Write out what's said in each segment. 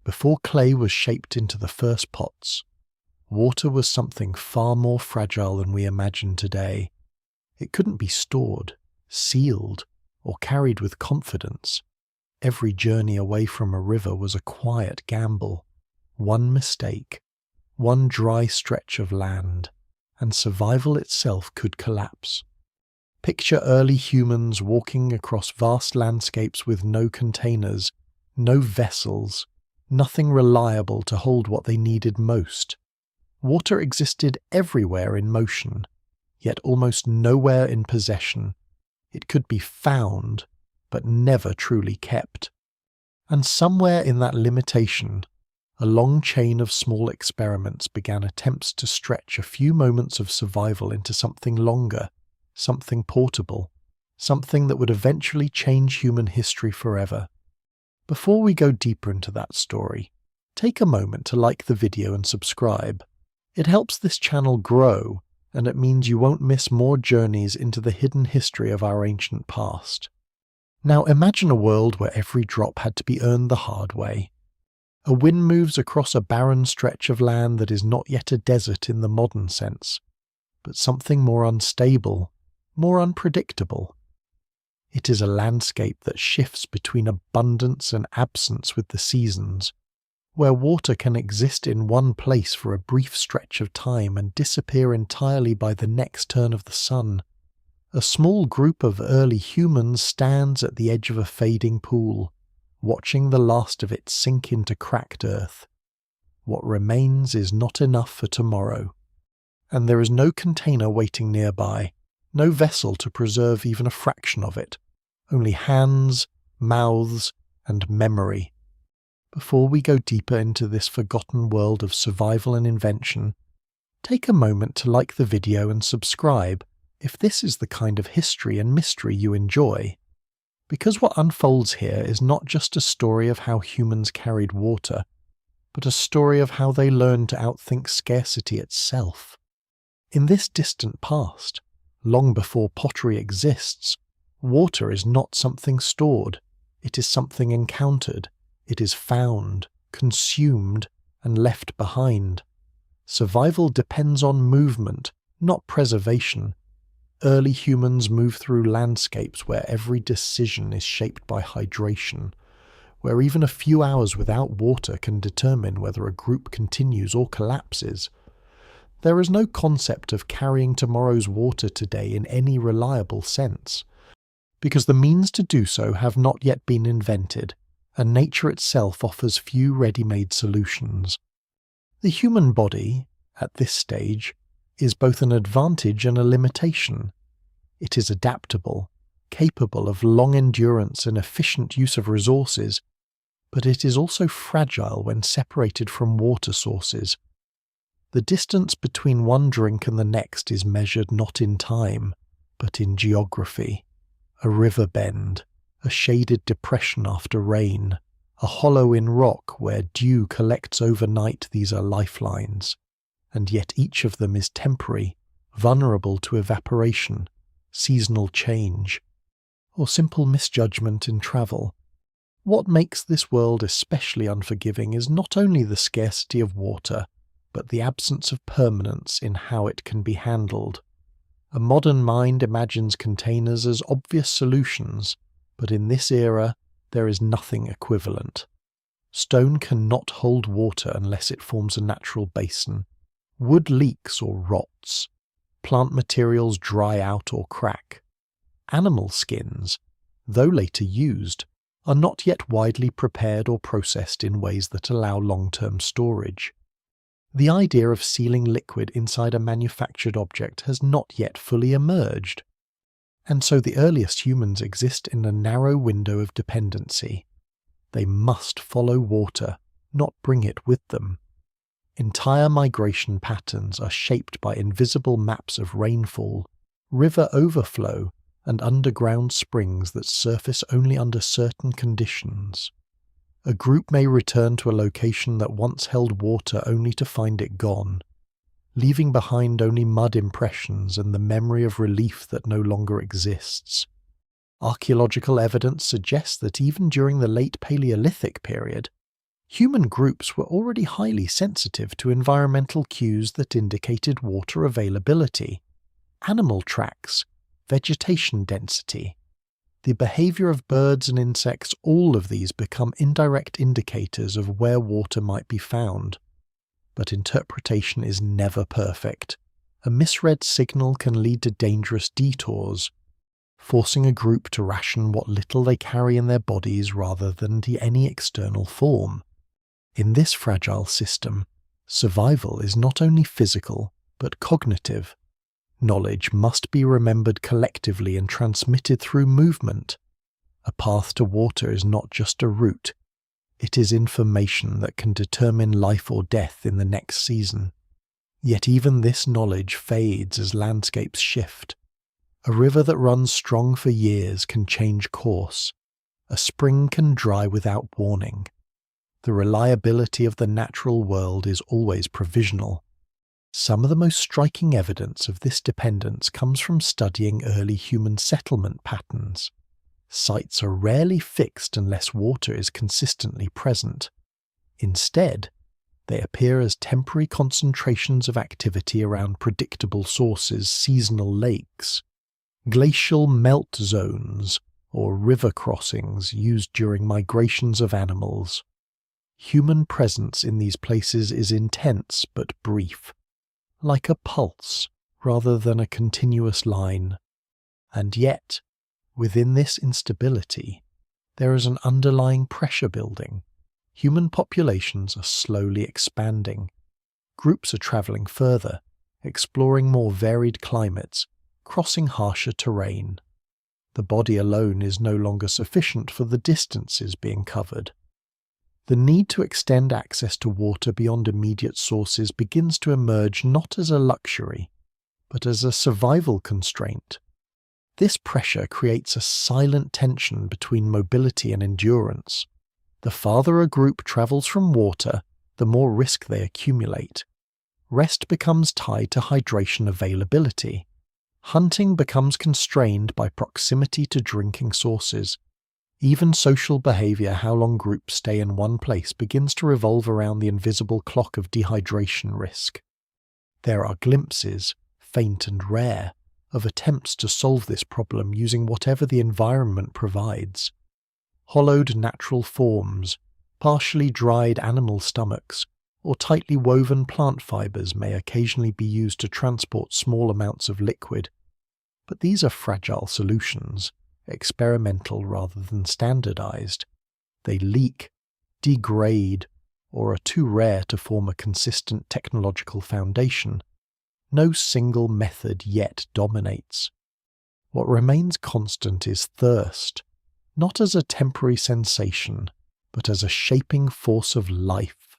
Before clay was shaped into the first pots, water was something far more fragile than we imagine today. It couldn't be stored, sealed, or carried with confidence. Every journey away from a river was a quiet gamble. One mistake, one dry stretch of land, and survival itself could collapse. Picture early humans walking across vast landscapes with no containers, no vessels, nothing reliable to hold what they needed most. Water existed everywhere in motion, yet almost nowhere in possession. It could be found, but never truly kept. And somewhere in that limitation, a long chain of small experiments began attempts to stretch a few moments of survival into something longer, something portable, something that would eventually change human history forever. Before we go deeper into that story, take a moment to like the video and subscribe. It helps this channel grow, and it means you won't miss more journeys into the hidden history of our ancient past. Now imagine a world where every drop had to be earned the hard way. A wind moves across a barren stretch of land that is not yet a desert in the modern sense, but something more unstable, more unpredictable. It is a landscape that shifts between abundance and absence with the seasons, where water can exist in one place for a brief stretch of time and disappear entirely by the next turn of the sun. A small group of early humans stands at the edge of a fading pool, watching the last of it sink into cracked earth. What remains is not enough for tomorrow, and there is no container waiting nearby, no vessel to preserve even a fraction of it, only hands, mouths, and memory. Before we go deeper into this forgotten world of survival and invention, take a moment to like the video and subscribe if this is the kind of history and mystery you enjoy. Because what unfolds here is not just a story of how humans carried water, but a story of how they learned to outthink scarcity itself. In this distant past, long before pottery exists, water is not something stored, it is something encountered, it is found, consumed, and left behind. Survival depends on movement, not preservation. Early humans move through landscapes where every decision is shaped by hydration, where even a few hours without water can determine whether a group continues or collapses. There is no concept of carrying tomorrow's water today in any reliable sense, because the means to do so have not yet been invented, and nature itself offers few ready-made solutions. The human body, at this stage, is both an advantage and a limitation. It is adaptable, capable of long endurance and efficient use of resources, but it is also fragile when separated from water sources. The distance between one drink and the next is measured not in time, but in geography. A river bend, a shaded depression after rain, a hollow in rock where dew collects overnight, these are lifelines. And yet each of them is temporary, vulnerable to evaporation, seasonal change, or simple misjudgment in travel. What makes this world especially unforgiving is not only the scarcity of water, but the absence of permanence in how it can be handled. A modern mind imagines containers as obvious solutions, but in this era there is nothing equivalent. Stone cannot hold water unless it forms a natural basin. Wood leaks or rots. Plant materials dry out or crack. Animal skins, though later used, are not yet widely prepared or processed in ways that allow long-term storage. The idea of sealing liquid inside a manufactured object has not yet fully emerged, and so the earliest humans exist in a narrow window of dependency. They must follow water, not bring it with them. Entire migration patterns are shaped by invisible maps of rainfall, river overflow, and underground springs that surface only under certain conditions. A group may return to a location that once held water only to find it gone, leaving behind only mud impressions and the memory of relief that no longer exists. Archaeological evidence suggests that even during the late Paleolithic period, Human groups were already highly sensitive to environmental cues that indicated water availability, animal tracks, vegetation density. The behavior of birds and insects, all of these become indirect indicators of where water might be found. But interpretation is never perfect. A misread signal can lead to dangerous detours, forcing a group to ration what little they carry in their bodies rather than to any external form. In this fragile system, survival is not only physical, but cognitive. Knowledge must be remembered collectively and transmitted through movement. A path to water is not just a route, it is information that can determine life or death in the next season. Yet even this knowledge fades as landscapes shift. A river that runs strong for years can change course. A spring can dry without warning. The reliability of the natural world is always provisional. Some of the most striking evidence of this dependence comes from studying early human settlement patterns. Sites are rarely fixed unless water is consistently present. Instead, they appear as temporary concentrations of activity around predictable sources, seasonal lakes, glacial melt zones, or river crossings used during migrations of animals. Human presence in these places is intense but brief, like a pulse rather than a continuous line. And yet, within this instability, there is an underlying pressure building. Human populations are slowly expanding. Groups are travelling further, exploring more varied climates, crossing harsher terrain. The body alone is no longer sufficient for the distances being covered. The need to extend access to water beyond immediate sources begins to emerge not as a luxury, but as a survival constraint. This pressure creates a silent tension between mobility and endurance. The farther a group travels from water, the more risk they accumulate. Rest becomes tied to hydration availability. Hunting becomes constrained by proximity to drinking sources. Even social behavior, how long groups stay in one place, begins to revolve around the invisible clock of dehydration risk. There are glimpses, faint and rare, of attempts to solve this problem using whatever the environment provides. Hollowed natural forms, partially dried animal stomachs, or tightly woven plant fibers may occasionally be used to transport small amounts of liquid. But these are fragile solutions, experimental rather than standardized. They leak, degrade, or are too rare to form a consistent technological foundation. No single method yet dominates. What remains constant is thirst, not as a temporary sensation, but as a shaping force of life.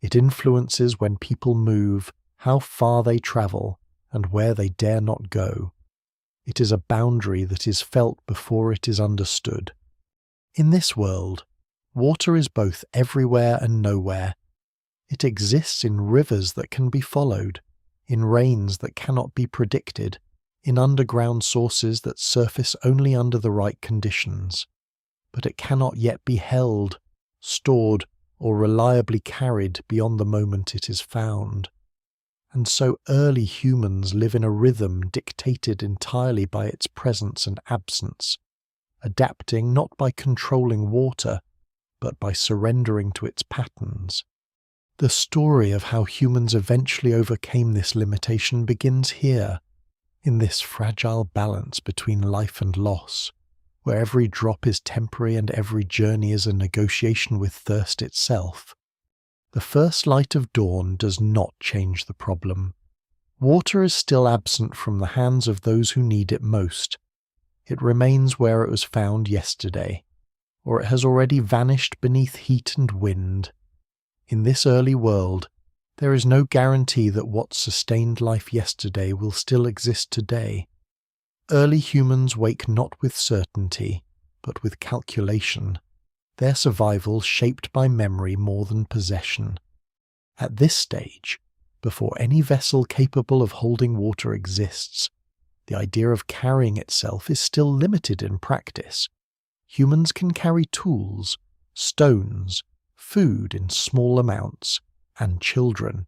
It influences when people move, how far they travel, and where they dare not go. It is a boundary that is felt before it is understood. In this world, water is both everywhere and nowhere. It exists in rivers that can be followed, in rains that cannot be predicted, in underground sources that surface only under the right conditions. But it cannot yet be held, stored, or reliably carried beyond the moment it is found. And so early humans live in a rhythm dictated entirely by its presence and absence, adapting not by controlling water, but by surrendering to its patterns. The story of how humans eventually overcame this limitation begins here, in this fragile balance between life and loss, where every drop is temporary and every journey is a negotiation with thirst itself. The first light of dawn does not change the problem. Water is still absent from the hands of those who need it most. It remains where it was found yesterday, or it has already vanished beneath heat and wind. In this early world, there is no guarantee that what sustained life yesterday will still exist today. Early humans wake not with certainty, but with calculation, their survival shaped by memory more than possession. At this stage, before any vessel capable of holding water exists, the idea of carrying itself is still limited in practice. Humans can carry tools, stones, food in small amounts, and children.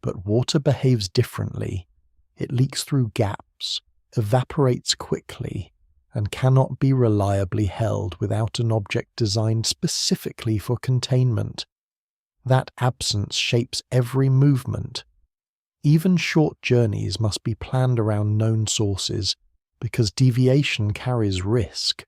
But water behaves differently. It leaks through gaps, evaporates quickly, and cannot be reliably held without an object designed specifically for containment. That absence shapes every movement. Even short journeys must be planned around known sources, because deviation carries risk.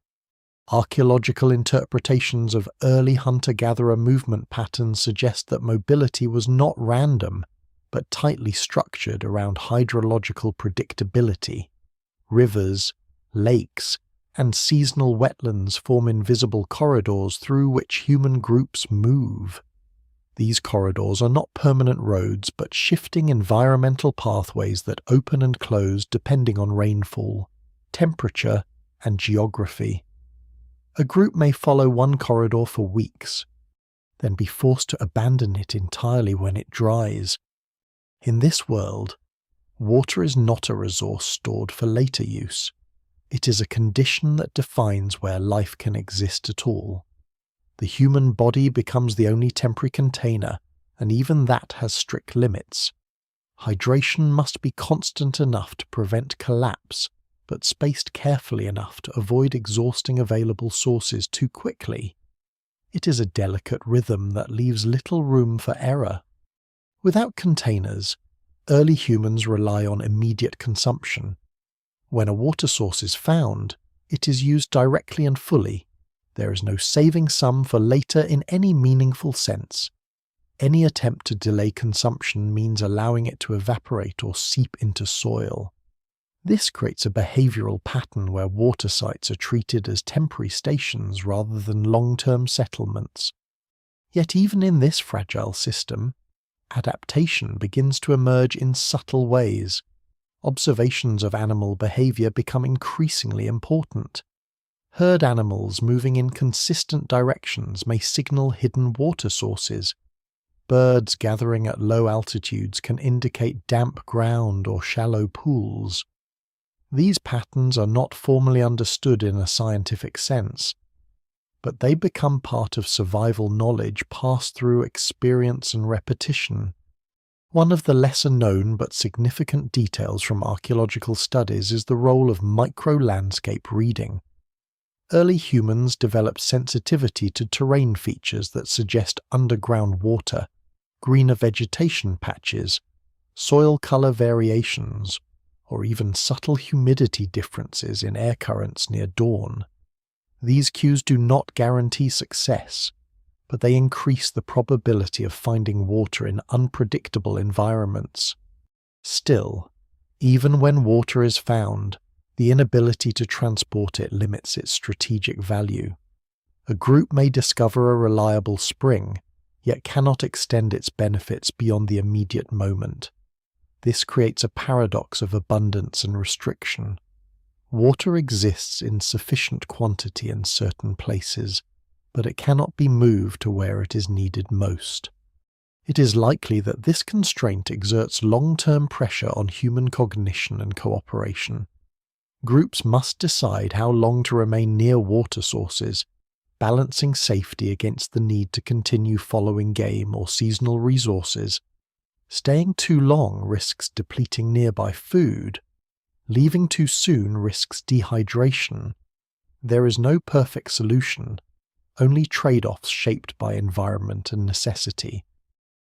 Archaeological interpretations of early hunter-gatherer movement patterns suggest that mobility was not random, but tightly structured around hydrological predictability. Rivers, lakes, and seasonal wetlands form invisible corridors through which human groups move. These corridors are not permanent roads, but shifting environmental pathways that open and close depending on rainfall, temperature, and geography. A group may follow one corridor for weeks, then be forced to abandon it entirely when it dries. In this world, water is not a resource stored for later use. It is a condition that defines where life can exist at all. The human body becomes the only temporary container, and even that has strict limits. Hydration must be constant enough to prevent collapse, but spaced carefully enough to avoid exhausting available sources too quickly. It is a delicate rhythm that leaves little room for error. Without containers, early humans rely on immediate consumption. When a water source is found, it is used directly and fully. There is no saving some for later in any meaningful sense. Any attempt to delay consumption means allowing it to evaporate or seep into soil. This creates a behavioral pattern where water sites are treated as temporary stations rather than long-term settlements. Yet even in this fragile system, adaptation begins to emerge in subtle ways. Observations of animal behavior become increasingly important. Herd animals moving in consistent directions may signal hidden water sources. Birds gathering at low altitudes can indicate damp ground or shallow pools. These patterns are not formally understood in a scientific sense, but they become part of survival knowledge passed through experience and repetition. One of the lesser-known but significant details from archaeological studies is the role of micro-landscape reading. Early humans developed sensitivity to terrain features that suggest underground water, greener vegetation patches, soil color variations, or even subtle humidity differences in air currents near dawn. These cues do not guarantee success, but they increase the probability of finding water in unpredictable environments. Still, even when water is found, the inability to transport it limits its strategic value. A group may discover a reliable spring, yet cannot extend its benefits beyond the immediate moment. This creates a paradox of abundance and restriction. Water exists in sufficient quantity in certain places, but it cannot be moved to where it is needed most. It is likely that this constraint exerts long-term pressure on human cognition and cooperation. Groups must decide how long to remain near water sources, balancing safety against the need to continue following game or seasonal resources. Staying too long risks depleting nearby food. Leaving too soon risks dehydration. There is no perfect solution, only trade-offs shaped by environment and necessity.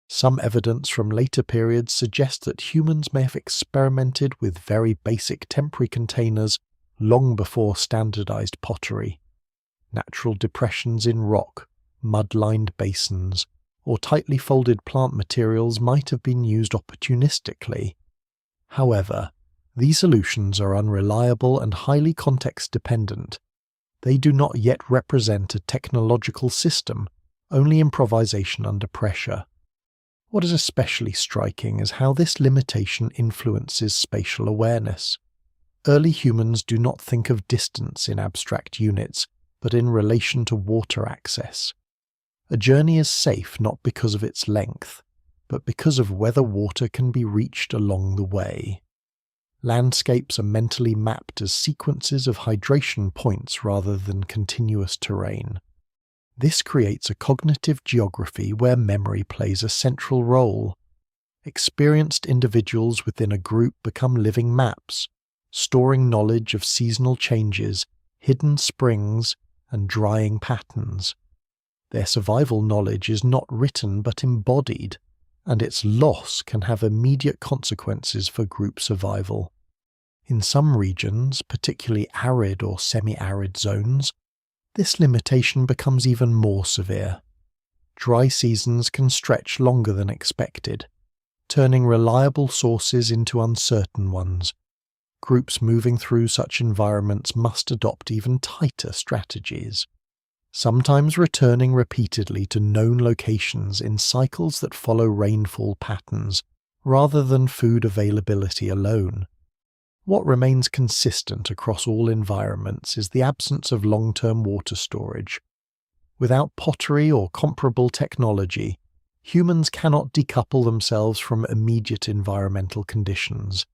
Some evidence from later periods suggests that humans may have experimented with very basic temporary containers long before standardized pottery. Natural depressions in rock, mud-lined basins, or tightly folded plant materials might have been used opportunistically. However, these solutions are unreliable and highly context-dependent. They do not yet represent a technological system, only improvisation under pressure. What is especially striking is how this limitation influences spatial awareness. Early humans do not think of distance in abstract units, but in relation to water access. A journey is safe not because of its length, but because of whether water can be reached along the way. Landscapes are mentally mapped as sequences of hydration points rather than continuous terrain. This creates a cognitive geography where memory plays a central role. Experienced individuals within a group become living maps, storing knowledge of seasonal changes, hidden springs, and drying patterns. Their survival knowledge is not written but embodied, and its loss can have immediate consequences for group survival. In some regions, particularly arid or semi-arid zones, this limitation becomes even more severe. Dry seasons can stretch longer than expected, turning reliable sources into uncertain ones. Groups moving through such environments must adopt even tighter strategies, sometimes returning repeatedly to known locations in cycles that follow rainfall patterns rather than food availability alone. What remains consistent across all environments is the absence of long-term water storage. Without pottery or comparable technology, humans cannot decouple themselves from immediate environmental conditions.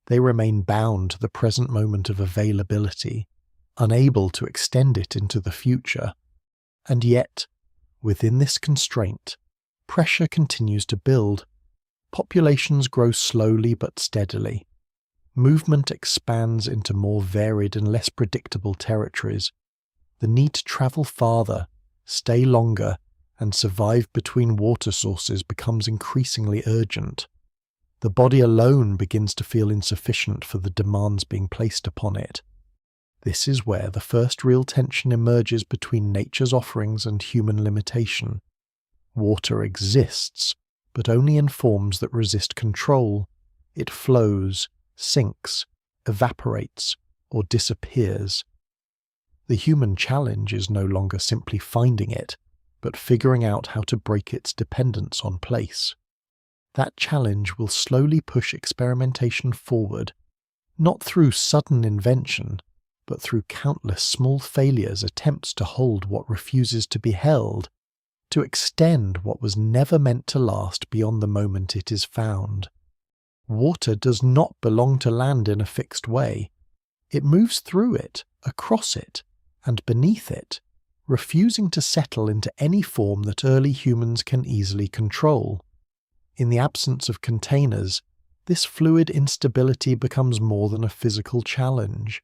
They remain bound to the present moment of availability, unable to extend it into the future. And yet, within this constraint, pressure continues to build. Populations grow slowly but steadily. Movement expands into more varied and less predictable territories. The need to travel farther, stay longer, and survive between water sources becomes increasingly urgent. The body alone begins to feel insufficient for the demands being placed upon it. This is where the first real tension emerges between nature's offerings and human limitation. Water exists, but only in forms that resist control. It flows, sinks, evaporates, or disappears. The human challenge is no longer simply finding it, but figuring out how to break its dependence on place. That challenge will slowly push experimentation forward, not through sudden invention, but through countless small failures, attempts to hold what refuses to be held, to extend what was never meant to last beyond the moment it is found. Water does not belong to land in a fixed way. It moves through it, across it, and beneath it, refusing to settle into any form that early humans can easily control. In the absence of containers, this fluid instability becomes more than a physical challenge.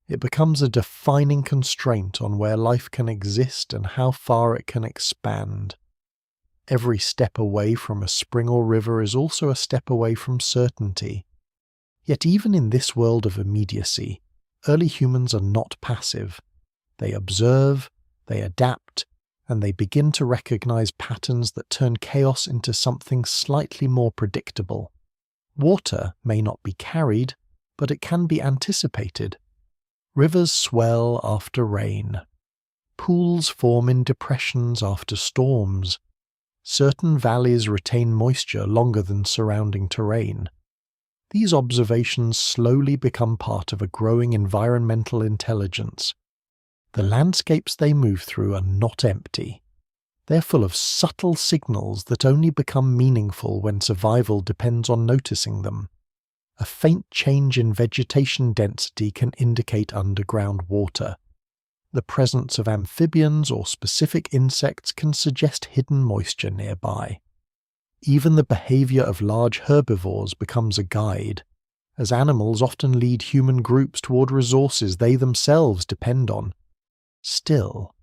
It becomes a defining constraint on where life can exist and how far it can expand. Every step away from a spring or river is also a step away from certainty. Yet even in this world of immediacy, early humans are not passive. They observe, they adapt, and they begin to recognize patterns that turn chaos into something slightly more predictable. Water may not be carried, but it can be anticipated. Rivers swell after rain. Pools form in depressions after storms. Certain valleys retain moisture longer than surrounding terrain. These observations slowly become part of a growing environmental intelligence. The landscapes they move through are not empty. They're full of subtle signals that only become meaningful when survival depends on noticing them. A faint change in vegetation density can indicate underground water. The presence of amphibians or specific insects can suggest hidden moisture nearby. Even the behavior of large herbivores becomes a guide, as animals often lead human groups toward resources they themselves depend on. Still,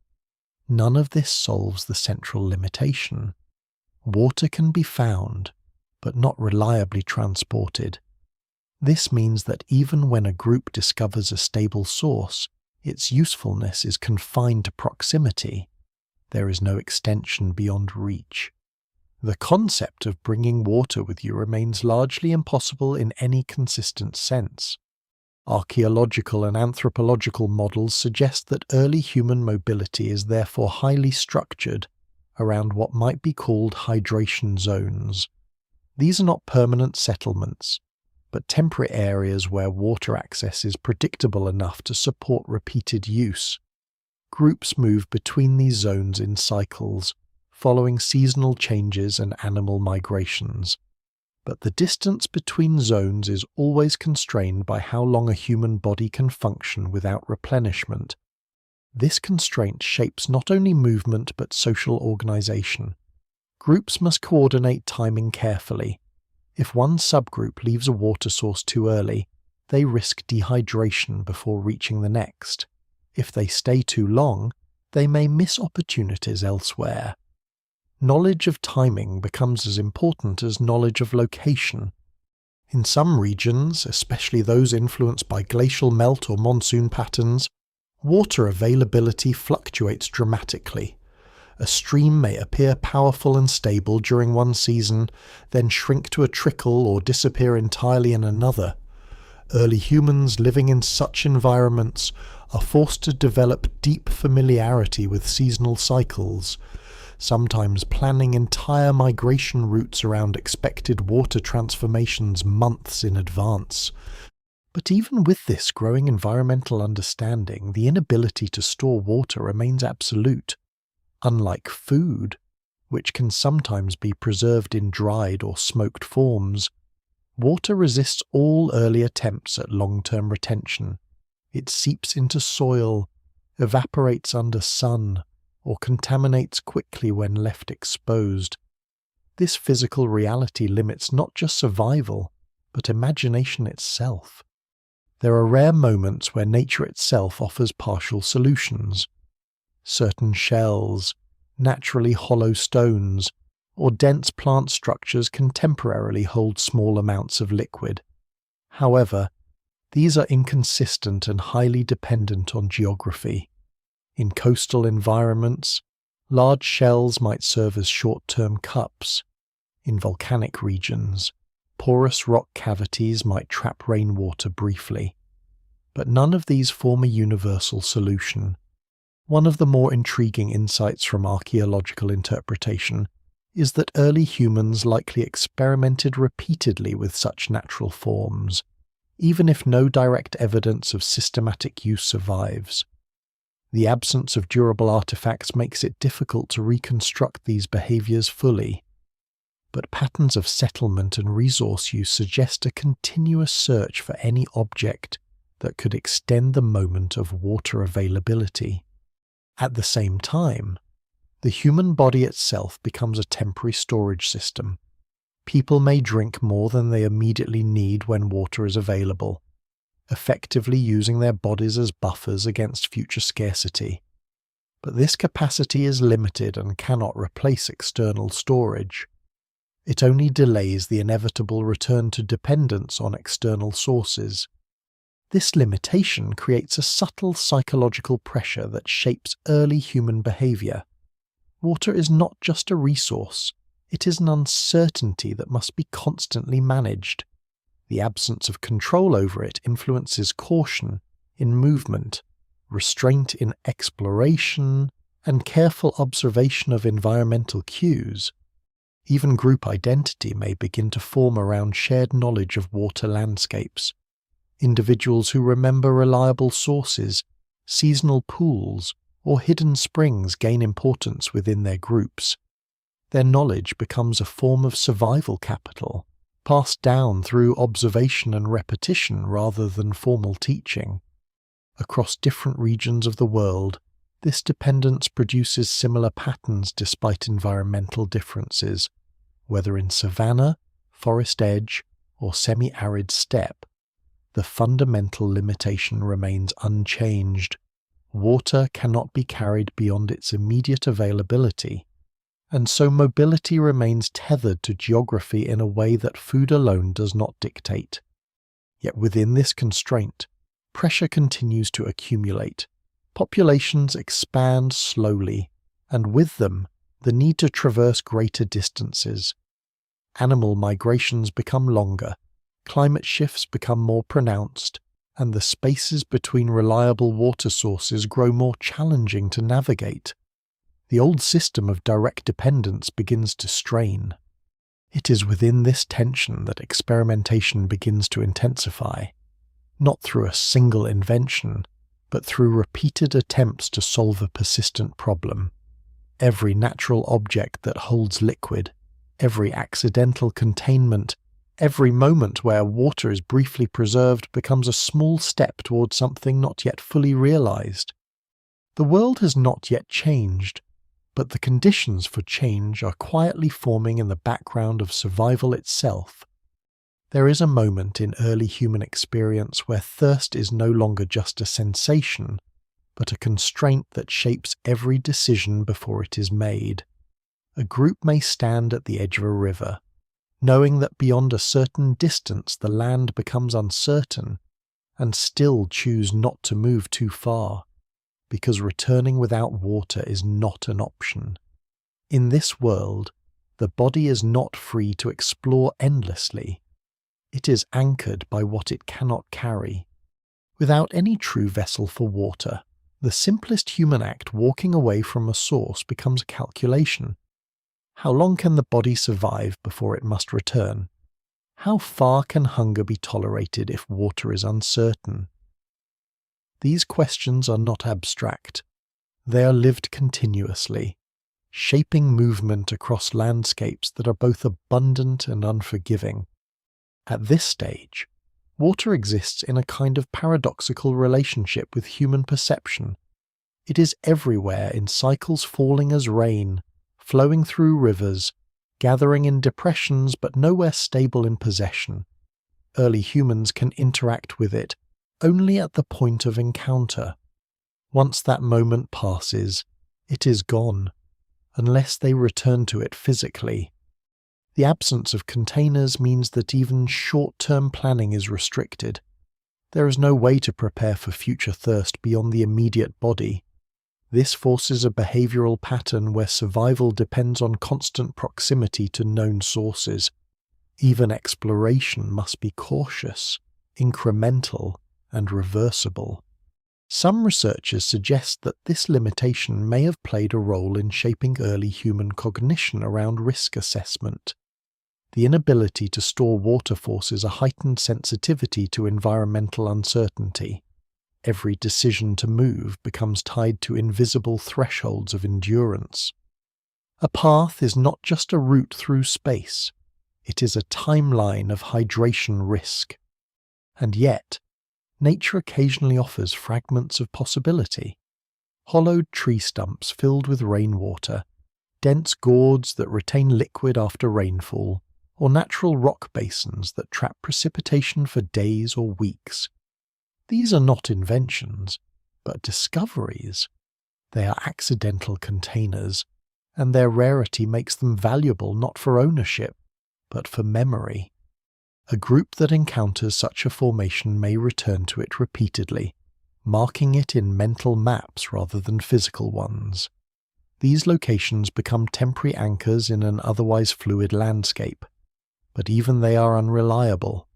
none of this solves the central limitation. Water can be found, but not reliably transported. This means that even when a group discovers a stable source, its usefulness is confined to proximity. There is no extension beyond reach. The concept of bringing water with you remains largely impossible in any consistent sense. Archaeological and anthropological models suggest that early human mobility is therefore highly structured around what might be called hydration zones. These are not permanent settlements, but temporary areas where water access is predictable enough to support repeated use. Groups move between these zones in cycles, following seasonal changes and animal migrations. But the distance between zones is always constrained by how long a human body can function without replenishment. This constraint shapes not only movement but social organization. Groups must coordinate timing carefully. If one subgroup leaves a water source too early, they risk dehydration before reaching the next. If they stay too long, they may miss opportunities elsewhere. Knowledge of timing becomes as important as knowledge of location. In some regions, especially those influenced by glacial melt or monsoon patterns, water availability fluctuates dramatically. A stream may appear powerful and stable during one season, then shrink to a trickle or disappear entirely in another. Early humans living in such environments are forced to develop deep familiarity with seasonal cycles, sometimes planning entire migration routes around expected water transformations months in advance. But even with this growing environmental understanding, the inability to store water remains absolute. Unlike food, which can sometimes be preserved in dried or smoked forms, water resists all early attempts at long-term retention. It seeps into soil, evaporates under sun, or contaminates quickly when left exposed. This physical reality limits not just survival, but imagination itself. There are rare moments where nature itself offers partial solutions. Certain shells, naturally hollow stones, or dense plant structures can temporarily hold small amounts of liquid. However, these are inconsistent and highly dependent on geography. In coastal environments, large shells might serve as short-term cups. In volcanic regions, porous rock cavities might trap rainwater briefly. But none of these form a universal solution. One of the more intriguing insights from archaeological interpretation is that early humans likely experimented repeatedly with such natural forms, even if no direct evidence of systematic use survives. The absence of durable artifacts makes it difficult to reconstruct these behaviors fully, but patterns of settlement and resource use suggest a continuous search for any object that could extend the moment of water availability. At the same time, the human body itself becomes a temporary storage system. People may drink more than they immediately need when water is available, effectively using their bodies as buffers against future scarcity. But this capacity is limited and cannot replace external storage. It only delays the inevitable return to dependence on external sources. This limitation creates a subtle psychological pressure that shapes early human behavior. Water is not just a resource, it is an uncertainty that must be constantly managed. The absence of control over it influences caution in movement, restraint in exploration, and careful observation of environmental cues. Even group identity may begin to form around shared knowledge of water landscapes. Individuals who remember reliable sources, seasonal pools, or hidden springs gain importance within their groups. Their knowledge becomes a form of survival capital, passed down through observation and repetition rather than formal teaching. Across different regions of the world, this dependence produces similar patterns despite environmental differences, whether in savanna, forest edge, or semi-arid steppe. The fundamental limitation remains unchanged. Water cannot be carried beyond its immediate availability, and so mobility remains tethered to geography in a way that food alone does not dictate. Yet within this constraint, pressure continues to accumulate. Populations expand slowly, and with them, the need to traverse greater distances. Animal migrations become longer, climate shifts become more pronounced, and the spaces between reliable water sources grow more challenging to navigate. The old system of direct dependence begins to strain. It is within this tension that experimentation begins to intensify, not through a single invention, but through repeated attempts to solve a persistent problem. Every natural object that holds liquid, every accidental containment, every moment where water is briefly preserved becomes a small step towards something not yet fully realized. The world has not yet changed, but the conditions for change are quietly forming in the background of survival itself. There is a moment in early human experience where thirst is no longer just a sensation, but a constraint that shapes every decision before it is made. A group may stand at the edge of a river, knowing that beyond a certain distance the land becomes uncertain, and still choose not to move too far, because returning without water is not an option. In this world, the body is not free to explore endlessly. It is anchored by what it cannot carry. Without any true vessel for water, the simplest human act, walking away from a source, becomes a calculation. How long can the body survive before it must return? How far can hunger be tolerated if water is uncertain? These questions are not abstract. They are lived continuously, shaping movement across landscapes that are both abundant and unforgiving. At this stage, water exists in a kind of paradoxical relationship with human perception. It is everywhere in cycles, falling as rain, flowing through rivers, gathering in depressions but nowhere stable in possession. Early humans can interact with it only at the point of encounter. Once that moment passes, it is gone, unless they return to it physically. The absence of containers means that even short-term planning is restricted. There is no way to prepare for future thirst beyond the immediate body. This forces a behavioral pattern where survival depends on constant proximity to known sources. Even exploration must be cautious, incremental, and reversible. Some researchers suggest that this limitation may have played a role in shaping early human cognition around risk assessment. The inability to store water forces a heightened sensitivity to environmental uncertainty. Every decision to move becomes tied to invisible thresholds of endurance. A path is not just a route through space, it is a timeline of hydration risk. And yet, nature occasionally offers fragments of possibility. Hollowed tree stumps filled with rainwater, dense gourds that retain liquid after rainfall, or natural rock basins that trap precipitation for days or weeks. These are not inventions, but discoveries. They are accidental containers, and their rarity makes them valuable not for ownership, but for memory. A group that encounters such a formation may return to it repeatedly, marking it in mental maps rather than physical ones. These locations become temporary anchors in an otherwise fluid landscape, but even they are unreliable.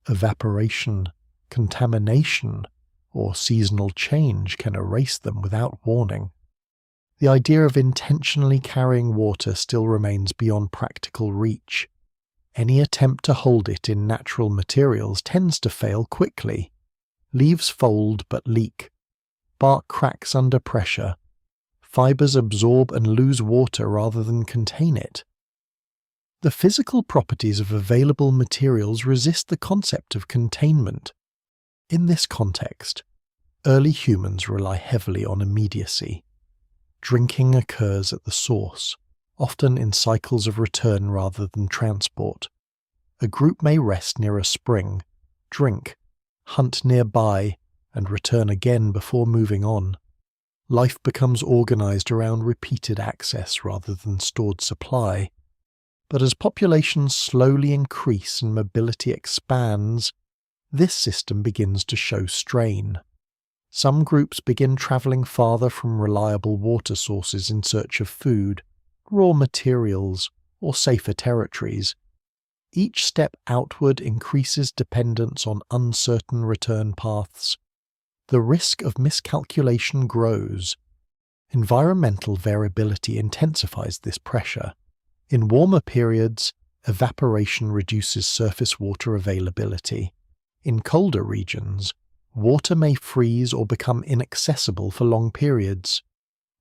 Evaporation, contamination, or seasonal change can erase them without warning. The idea of intentionally carrying water still remains beyond practical reach. Any attempt to hold it in natural materials tends to fail quickly. Leaves fold but leak. Bark cracks under pressure. Fibers absorb and lose water rather than contain it. The physical properties of available materials resist the concept of containment. In this context, early humans rely heavily on immediacy. Drinking occurs at the source, often in cycles of return rather than transport. A group may rest near a spring, drink, hunt nearby, and return again before moving on. Life becomes organized around repeated access rather than stored supply. But as populations slowly increase and mobility expands, this system begins to show strain. Some groups begin traveling farther from reliable water sources in search of food, raw materials, or safer territories. Each step outward increases dependence on uncertain return paths. The risk of miscalculation grows. Environmental variability intensifies this pressure. In warmer periods, evaporation reduces surface water availability. In colder regions, water may freeze or become inaccessible for long periods.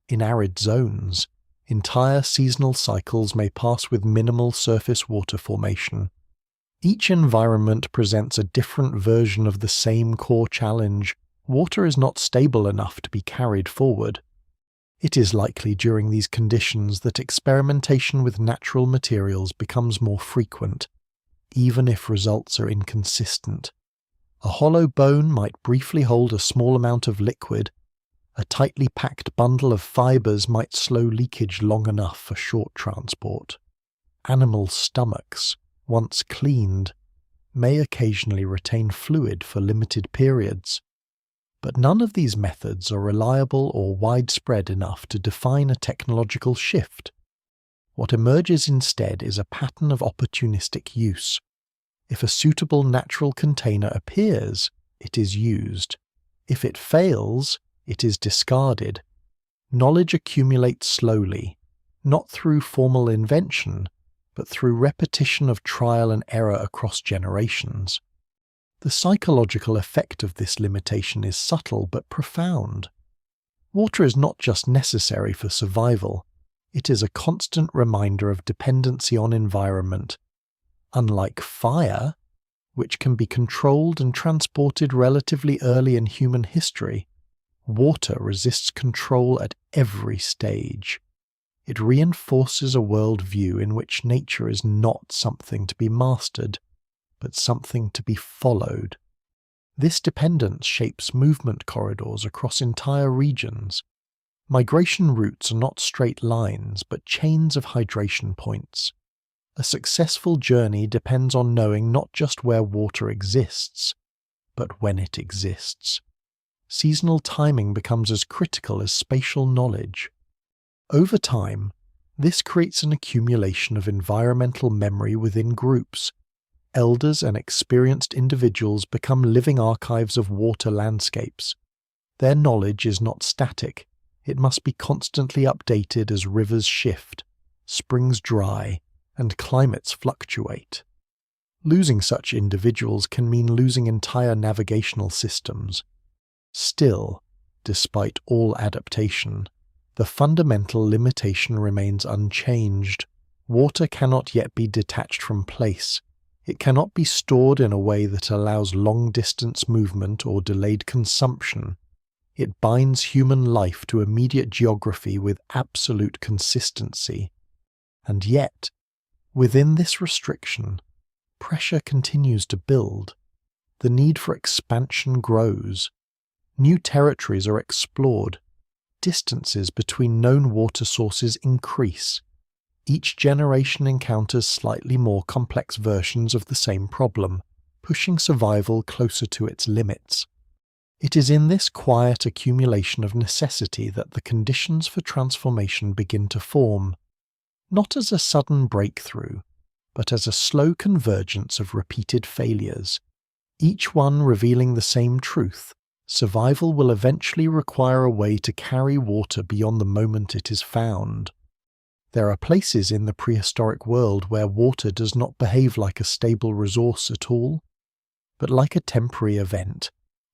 In arid zones, entire seasonal cycles may pass with minimal surface water formation. Each environment presents a different version of the same core challenge, water is not stable enough to be carried forward. It is likely during these conditions that experimentation with natural materials becomes more frequent, even if results are inconsistent. A hollow bone might briefly hold a small amount of liquid. A tightly packed bundle of fibers might slow leakage long enough for short transport. Animal stomachs, once cleaned, may occasionally retain fluid for limited periods. But none of these methods are reliable or widespread enough to define a technological shift. What emerges instead is a pattern of opportunistic use. If a suitable natural container appears, it is used. If it fails, it is discarded. Knowledge accumulates slowly, not through formal invention, but through repetition of trial and error across generations. The psychological effect of this limitation is subtle but profound. Water is not just necessary for survival, it is a constant reminder of dependency on environment. Unlike fire, which can be controlled and transported relatively early in human history, water resists control at every stage. It reinforces a worldview in which nature is not something to be mastered, but something to be followed. This dependence shapes movement corridors across entire regions. Migration routes are not straight lines, but chains of hydration points. A successful journey depends on knowing not just where water exists, but when it exists. Seasonal timing becomes as critical as spatial knowledge. Over time, this creates an accumulation of environmental memory within groups. Elders and experienced individuals become living archives of water landscapes. Their knowledge is not static. It must be constantly updated as rivers shift, springs dry, and climates fluctuate. Losing such individuals can mean losing entire navigational systems. Still, despite all adaptation, the fundamental limitation remains unchanged. Water cannot yet be detached from place. It cannot be stored in a way that allows long-distance movement or delayed consumption. It binds human life to immediate geography with absolute consistency. And yet, within this restriction, pressure continues to build. The need for expansion grows. New territories are explored. Distances between known water sources increase. Each generation encounters slightly more complex versions of the same problem, pushing survival closer to its limits. It is in this quiet accumulation of necessity that the conditions for transformation begin to form, not as a sudden breakthrough, but as a slow convergence of repeated failures, each one revealing the same truth. Survival will eventually require a way to carry water beyond the moment it is found. There are places in the prehistoric world where water does not behave like a stable resource at all, but like a temporary event.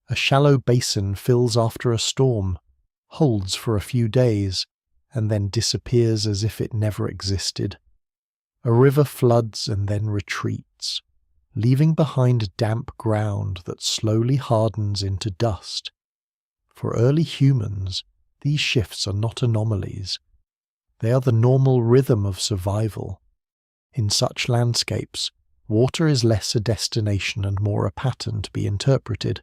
A shallow basin fills after a storm, holds for a few days, and then disappears as if it never existed. A river floods and then retreats, leaving behind damp ground that slowly hardens into dust. For early humans, these shifts are not anomalies. They are the normal rhythm of survival. In such landscapes, water is less a destination and more a pattern to be interpreted.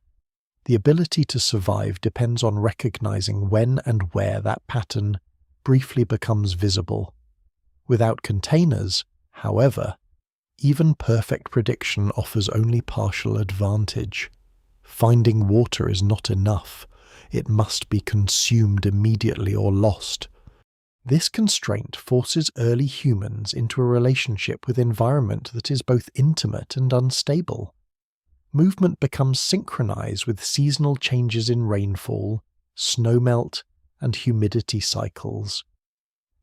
The ability to survive depends on recognizing when and where that pattern briefly becomes visible. Without containers, however, even perfect prediction offers only partial advantage. Finding water is not enough. It must be consumed immediately or lost. This constraint forces early humans into a relationship with environment that is both intimate and unstable. Movement becomes synchronized with seasonal changes in rainfall, snowmelt, and humidity cycles.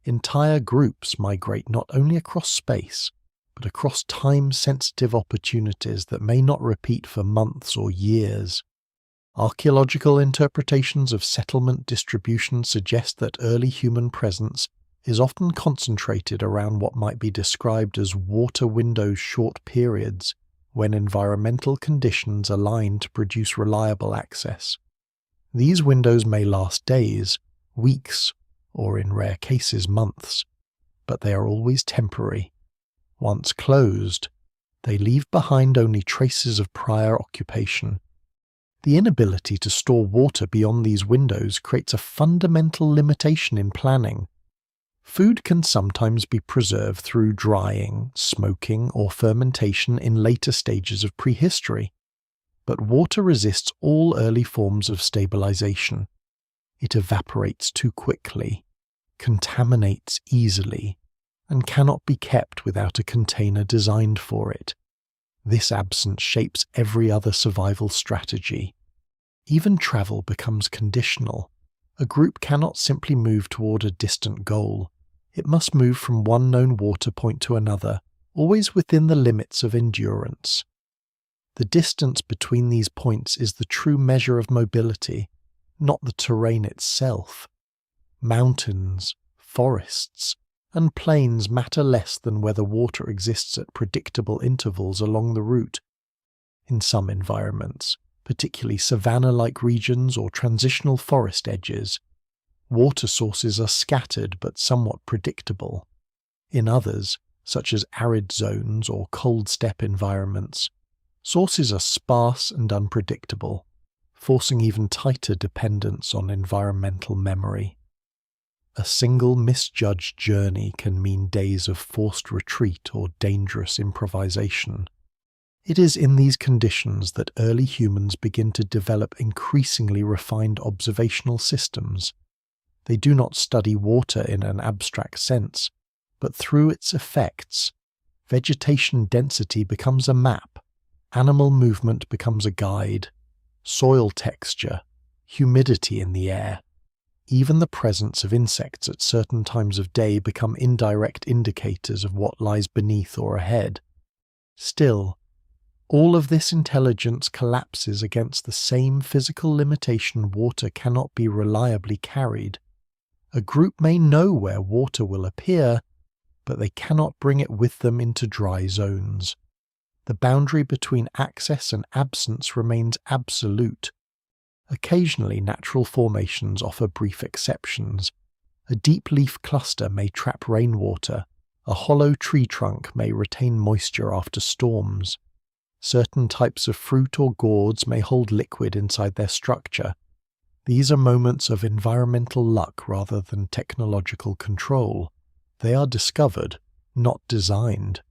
Entire groups migrate not only across space, but across time-sensitive opportunities that may not repeat for months or years. Archaeological interpretations of settlement distribution suggest that early human presence is often concentrated around what might be described as water window short periods, when environmental conditions align to produce reliable access. These windows may last days, weeks, or in rare cases months, but they are always temporary. Once closed, they leave behind only traces of prior occupation. The inability to store water beyond these windows creates a fundamental limitation in planning. Food can sometimes be preserved through drying, smoking, or fermentation in later stages of prehistory, but water resists all early forms of stabilization. It evaporates too quickly, contaminates easily, and cannot be kept without a container designed for it. This absence shapes every other survival strategy. Even travel becomes conditional. A group cannot simply move toward a distant goal. It must move from one known water point to another, always within the limits of endurance. The distance between these points is the true measure of mobility, not the terrain itself. Mountains, forests, and plains matter less than whether water exists at predictable intervals along the route. In some environments, particularly savanna-like regions or transitional forest edges, water sources are scattered but somewhat predictable. In others, such as arid zones or cold steppe environments, sources are sparse and unpredictable, forcing even tighter dependence on environmental memory. A single misjudged journey can mean days of forced retreat or dangerous improvisation. It is in these conditions that early humans begin to develop increasingly refined observational systems. They do not study water in an abstract sense, but through its effects. Vegetation density becomes a map, animal movement becomes a guide, soil texture, humidity in the air. Even the presence of insects at certain times of day become indirect indicators of what lies beneath or ahead. Still, all of this intelligence collapses against the same physical limitation: water cannot be reliably carried. A group may know where water will appear, but they cannot bring it with them into dry zones. The boundary between access and absence remains absolute. Occasionally, natural formations offer brief exceptions. A deep leaf cluster may trap rainwater. A hollow tree trunk may retain moisture after storms. Certain types of fruit or gourds may hold liquid inside their structure. These are moments of environmental luck rather than technological control. They are discovered, not designed.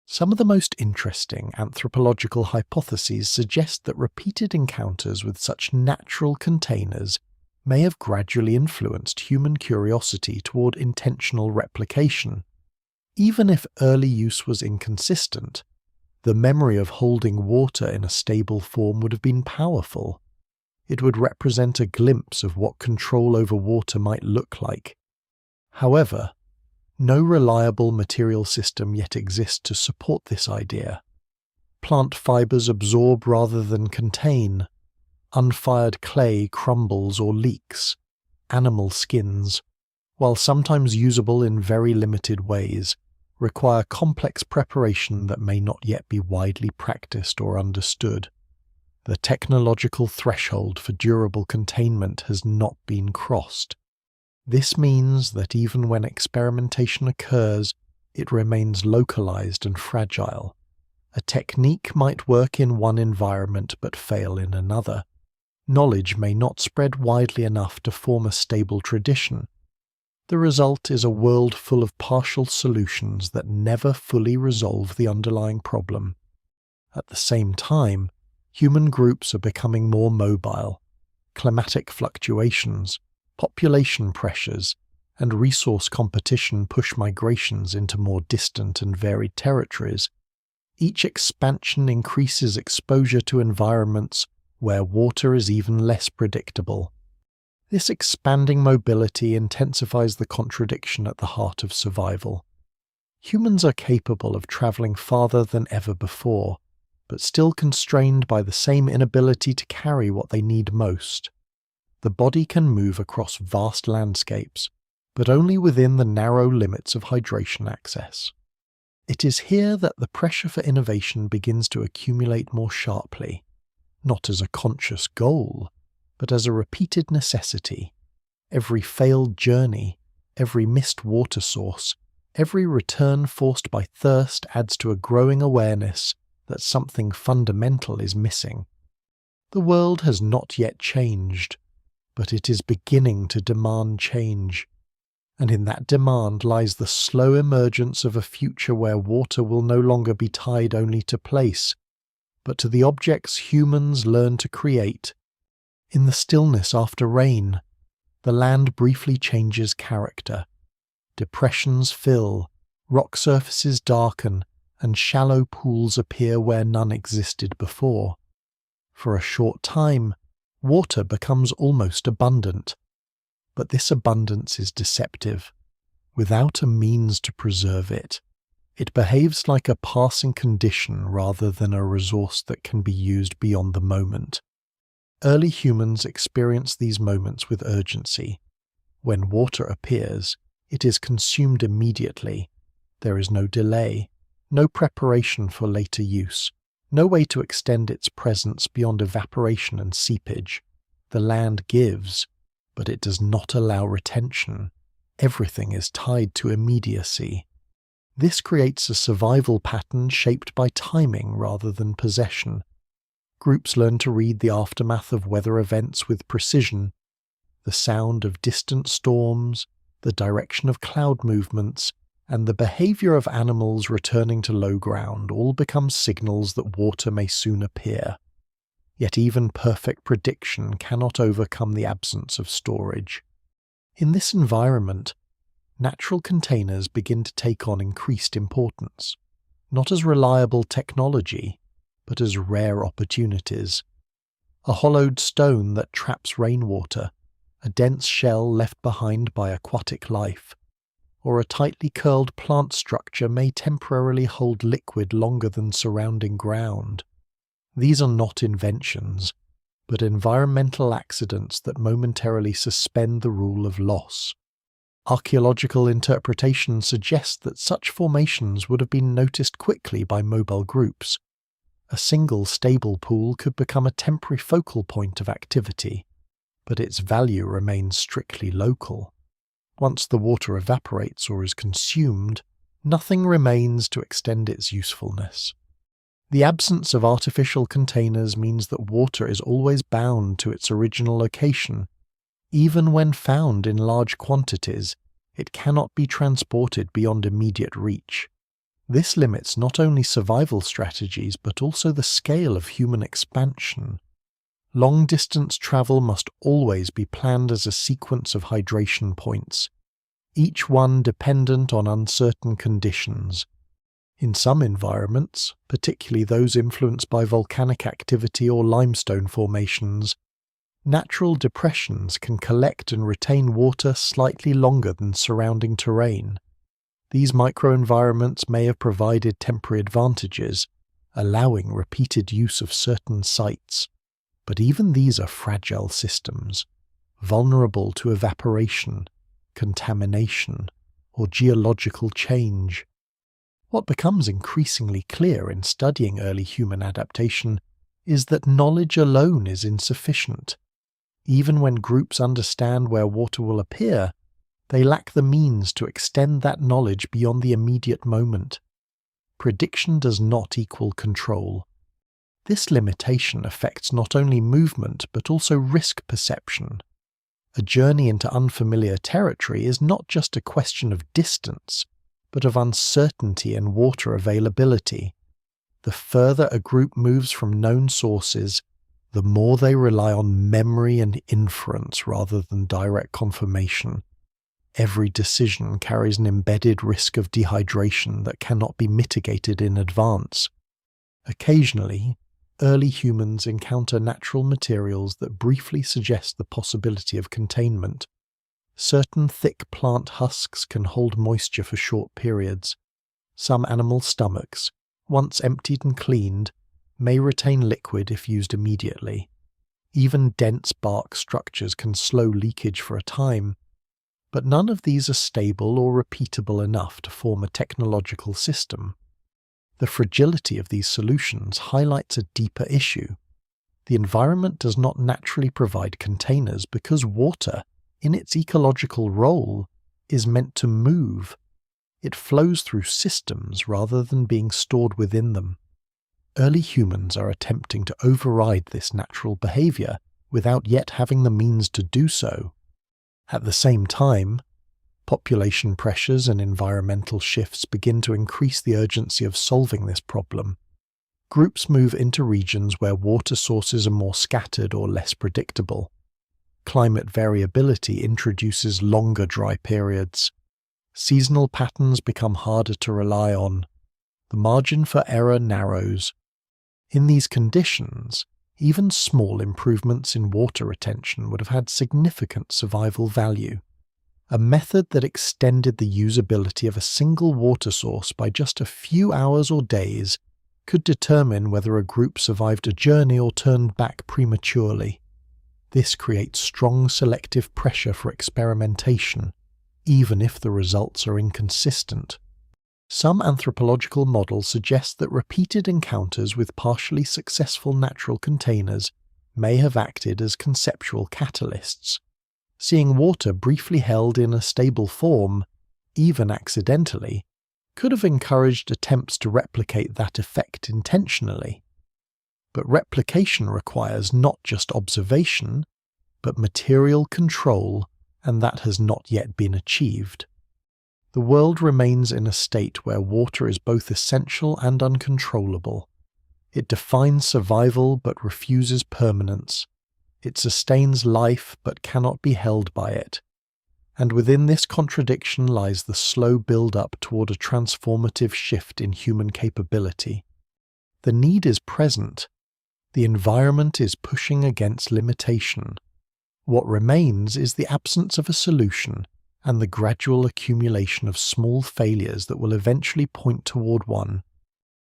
Some of the most interesting anthropological hypotheses suggest that repeated encounters with such natural containers may have gradually influenced human curiosity toward intentional replication. Even if early use was inconsistent, the memory of holding water in a stable form would have been powerful. It would represent a glimpse of what control over water might look like. However, no reliable material system yet exists to support this idea. Plant fibers absorb rather than contain. Unfired clay crumbles or leaks. Animal skins, while sometimes usable in very limited ways, require complex preparation that may not yet be widely practiced or understood. The technological threshold for durable containment has not been crossed. This means that even when experimentation occurs, it remains localized and fragile. A technique might work in one environment but fail in another. Knowledge may not spread widely enough to form a stable tradition. The result is a world full of partial solutions that never fully resolve the underlying problem. At the same time, human groups are becoming more mobile. Climatic fluctuations, population pressures, and resource competition push migrations into more distant and varied territories. Each expansion increases exposure to environments where water is even less predictable. This expanding mobility intensifies the contradiction at the heart of survival. Humans are capable of traveling farther than ever before, but still constrained by the same inability to carry what they need most. The body can move across vast landscapes, but only within the narrow limits of hydration access. It is here that the pressure for innovation begins to accumulate more sharply, not as a conscious goal, but as a repeated necessity. Every failed journey, every missed water source, every return forced by thirst adds to a growing awareness that something fundamental is missing. The world has not yet changed, but it is beginning to demand change. And in that demand lies the slow emergence of a future where water will no longer be tied only to place, but to the objects humans learn to create. In the stillness after rain, the land briefly changes character. Depressions fill, rock surfaces darken, and shallow pools appear where none existed before. For a short time, water becomes almost abundant. But this abundance is deceptive. Without a means to preserve it, it behaves like a passing condition rather than a resource that can be used beyond the moment. Early humans experience these moments with urgency. When water appears, it is consumed immediately. There is no delay, no preparation for later use, no way to extend its presence beyond evaporation and seepage. The land gives, but it does not allow retention. Everything is tied to immediacy. This creates a survival pattern shaped by timing rather than possession. Groups learn to read the aftermath of weather events with precision. The sound of distant storms, the direction of cloud movements, and the behavior of animals returning to low ground all become signals that water may soon appear. Yet even perfect prediction cannot overcome the absence of storage. In this environment, natural containers begin to take on increased importance, not as reliable technology, but as rare opportunities. A hollowed stone that traps rainwater, a dense shell left behind by aquatic life, or a tightly curled plant structure may temporarily hold liquid longer than surrounding ground. These are not inventions, but environmental accidents that momentarily suspend the rule of loss. Archaeological interpretation suggests that such formations would have been noticed quickly by mobile groups. A single stable pool could become a temporary focal point of activity, but its value remains strictly local. Once the water evaporates or is consumed, nothing remains to extend its usefulness. The absence of artificial containers means that water is always bound to its original location. Even when found in large quantities, it cannot be transported beyond immediate reach. This limits not only survival strategies but also the scale of human expansion. Long-distance travel must always be planned as a sequence of hydration points, each one dependent on uncertain conditions. In some environments, particularly those influenced by volcanic activity or limestone formations, natural depressions can collect and retain water slightly longer than surrounding terrain. These microenvironments may have provided temporary advantages, allowing repeated use of certain sites. But even these are fragile systems, vulnerable to evaporation, contamination, or geological change. What becomes increasingly clear in studying early human adaptation is that knowledge alone is insufficient. Even when groups understand where water will appear, they lack the means to extend that knowledge beyond the immediate moment. Prediction does not equal control. This limitation affects not only movement but also risk perception. A journey into unfamiliar territory is not just a question of distance, but of uncertainty and water availability. The further a group moves from known sources, the more they rely on memory and inference rather than direct confirmation. Every decision carries an embedded risk of dehydration that cannot be mitigated in advance. Occasionally, early humans encounter natural materials that briefly suggest the possibility of containment. Certain thick plant husks can hold moisture for short periods. Some animal stomachs, once emptied and cleaned, may retain liquid if used immediately. Even dense bark structures can slow leakage for a time, but none of these are stable or repeatable enough to form a technological system. The fragility of these solutions highlights a deeper issue. The environment does not naturally provide containers because water, in its ecological role, is meant to move. It flows through systems rather than being stored within them. Early humans are attempting to override this natural behavior without yet having the means to do so. At the same time, population pressures and environmental shifts begin to increase the urgency of solving this problem. Groups move into regions where water sources are more scattered or less predictable. Climate variability introduces longer dry periods. Seasonal patterns become harder to rely on. The margin for error narrows. In these conditions, even small improvements in water retention would have had significant survival value. A method that extended the usability of a single water source by just a few hours or days could determine whether a group survived a journey or turned back prematurely. This creates strong selective pressure for experimentation, even if the results are inconsistent. Some anthropological models suggest that repeated encounters with partially successful natural containers may have acted as conceptual catalysts. Seeing water briefly held in a stable form, even accidentally, could have encouraged attempts to replicate that effect intentionally. But replication requires not just observation, but material control, and that has not yet been achieved. The world remains in a state where water is both essential and uncontrollable. It defines survival but refuses permanence. It sustains life but cannot be held by it. And within this contradiction lies the slow build-up toward a transformative shift in human capability. The need is present. The environment is pushing against limitation. What remains is the absence of a solution and the gradual accumulation of small failures that will eventually point toward one.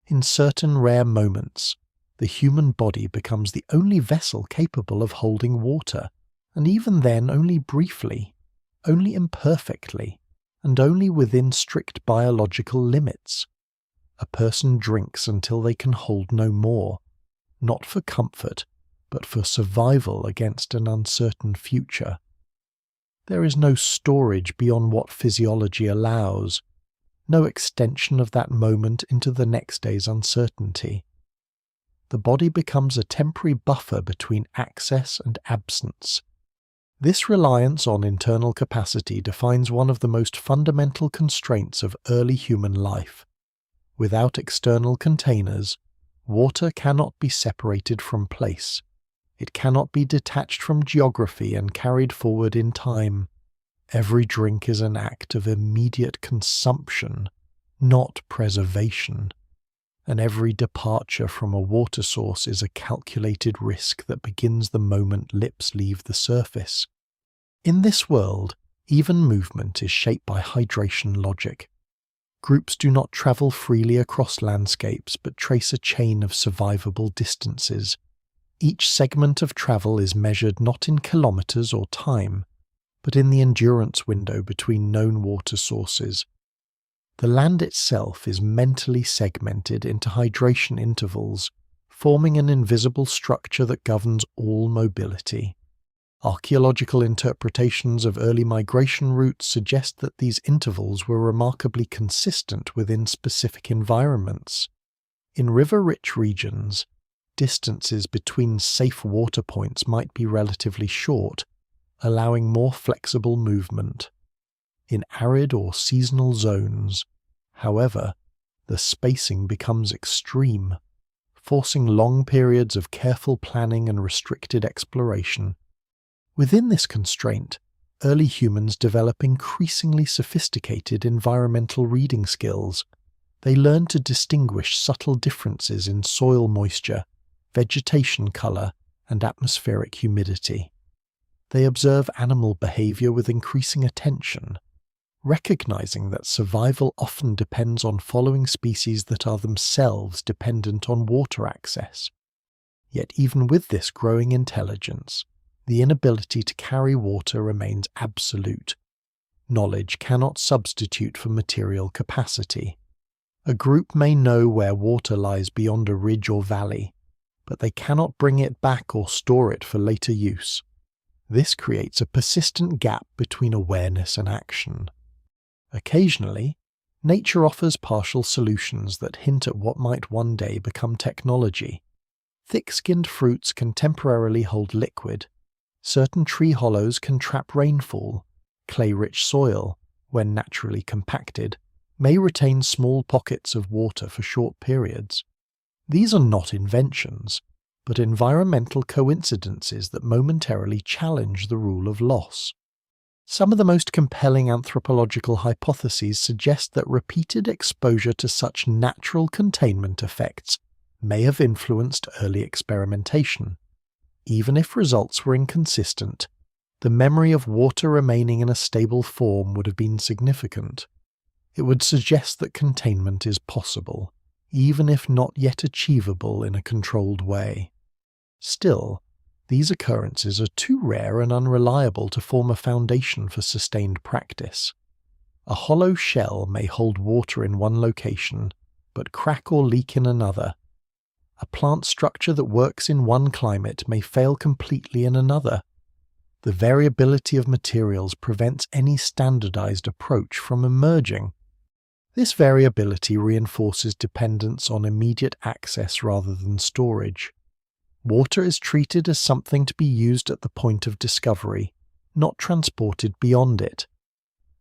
In certain rare moments, the human body becomes the only vessel capable of holding water, and even then only briefly, only imperfectly, and only within strict biological limits. A person drinks until they can hold no more, not for comfort, but for survival against an uncertain future. There is no storage beyond what physiology allows, no extension of that moment into the next day's uncertainty. The body becomes a temporary buffer between access and absence. This reliance on internal capacity defines one of the most fundamental constraints of early human life. Without external containers, water cannot be separated from place. It cannot be detached from geography and carried forward in time. Every drink is an act of immediate consumption, not preservation. And every departure from a water source is a calculated risk that begins the moment lips leave the surface. In this world, even movement is shaped by hydration logic. Groups do not travel freely across landscapes but trace a chain of survivable distances. Each segment of travel is measured not in kilometers or time, but in the endurance window between known water sources. The land itself is mentally segmented into hydration intervals, forming an invisible structure that governs all mobility. Archaeological interpretations of early migration routes suggest that these intervals were remarkably consistent within specific environments. In river-rich regions, distances between safe water points might be relatively short, allowing more flexible movement. In arid or seasonal zones, however, the spacing becomes extreme, forcing long periods of careful planning and restricted exploration. Within this constraint, early humans develop increasingly sophisticated environmental reading skills. They learn to distinguish subtle differences in soil moisture, vegetation color, and atmospheric humidity. They observe animal behavior with increasing attention, recognizing that survival often depends on following species that are themselves dependent on water access. Yet even with this growing intelligence, the inability to carry water remains absolute. Knowledge cannot substitute for material capacity. A group may know where water lies beyond a ridge or valley, but they cannot bring it back or store it for later use. This creates a persistent gap between awareness and action. Occasionally, nature offers partial solutions that hint at what might one day become technology. Thick-skinned fruits can temporarily hold liquid. Certain tree hollows can trap rainfall. Clay-rich soil, when naturally compacted, may retain small pockets of water for short periods. These are not inventions, but environmental coincidences that momentarily challenge the rule of loss. Some of the most compelling anthropological hypotheses suggest that repeated exposure to such natural containment effects may have influenced early experimentation. Even if results were inconsistent, the memory of water remaining in a stable form would have been significant. It would suggest that containment is possible, even if not yet achievable in a controlled way. Still, these occurrences are too rare and unreliable to form a foundation for sustained practice. A hollow shell may hold water in one location, but crack or leak in another. A plant structure that works in one climate may fail completely in another. The variability of materials prevents any standardized approach from emerging. This variability reinforces dependence on immediate access rather than storage. Water is treated as something to be used at the point of discovery, not transported beyond it.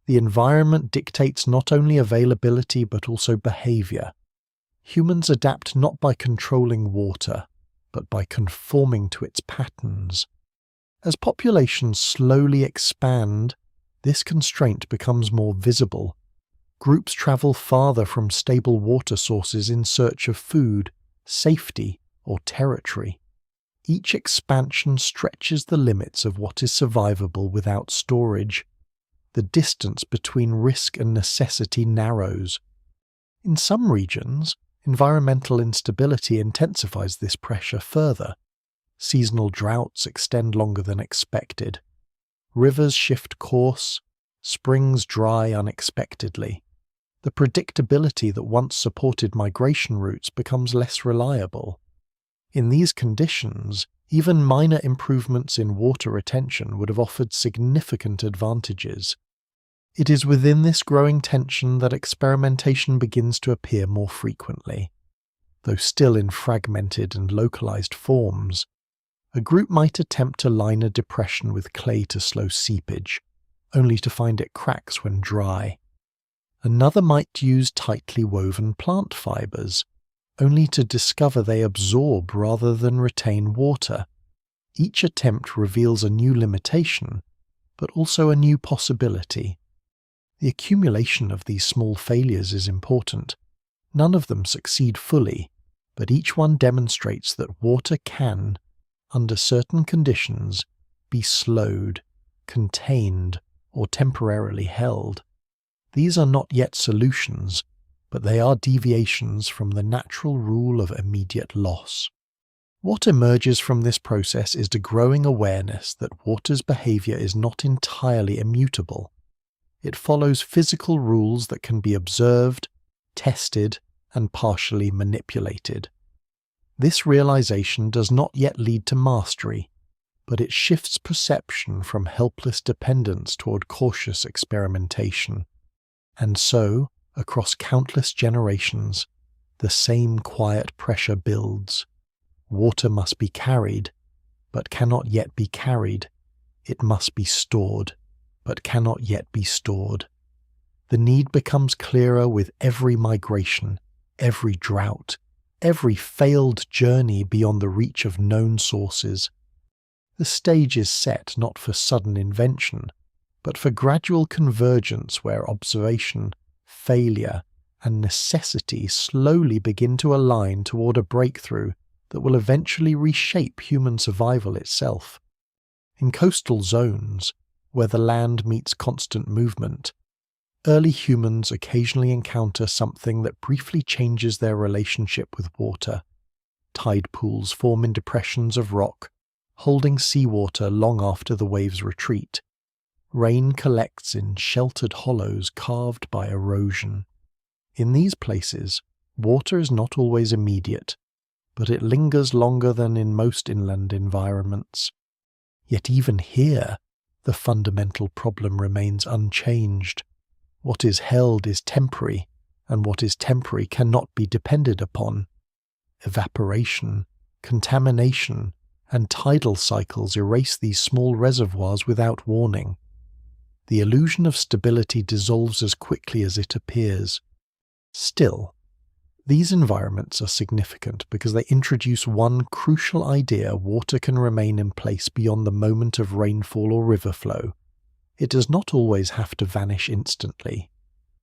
The environment dictates not only availability but also behavior. Humans adapt not by controlling water, but by conforming to its patterns. As populations slowly expand, this constraint becomes more visible. Groups travel farther from stable water sources in search of food, safety, or territory. Each expansion stretches the limits of what is survivable without storage. The distance between risk and necessity narrows. In some regions, environmental instability intensifies this pressure further. Seasonal droughts extend longer than expected. Rivers shift course. Springs dry unexpectedly. The predictability that once supported migration routes becomes less reliable. In these conditions, even minor improvements in water retention would have offered significant advantages. It is within this growing tension that experimentation begins to appear more frequently. Though still in fragmented and localized forms, a group might attempt to line a depression with clay to slow seepage, only to find it cracks when dry. Another might use tightly woven plant fibers, only to discover they absorb rather than retain water. Each attempt reveals a new limitation, but also a new possibility. The accumulation of these small failures is important. None of them succeed fully, but each one demonstrates that water can, under certain conditions, be slowed, contained, or temporarily held. These are not yet solutions, but they are deviations from the natural rule of immediate loss. What emerges from this process is the growing awareness that water's behavior is not entirely immutable. It follows physical rules that can be observed, tested, and partially manipulated. This realization does not yet lead to mastery, but it shifts perception from helpless dependence toward cautious experimentation. And so, across countless generations, the same quiet pressure builds. Water must be carried, but cannot yet be carried. It must be stored, but cannot yet be stored. The need becomes clearer with every migration, every drought, every failed journey beyond the reach of known sources. The stage is set not for sudden invention, but for gradual convergence where observation, failure, and necessity slowly begin to align toward a breakthrough that will eventually reshape human survival itself. In coastal zones, where the land meets constant movement, early humans occasionally encounter something that briefly changes their relationship with water. Tide pools form in depressions of rock, holding seawater long after the waves retreat. Rain collects in sheltered hollows carved by erosion. In these places, water is not always immediate, but it lingers longer than in most inland environments. Yet even here, the fundamental problem remains unchanged. What is held is temporary, and what is temporary cannot be depended upon. Evaporation, contamination, and tidal cycles erase these small reservoirs without warning. The illusion of stability dissolves as quickly as it appears. Still, these environments are significant because they introduce one crucial idea: water can remain in place beyond the moment of rainfall or river flow. It does not always have to vanish instantly.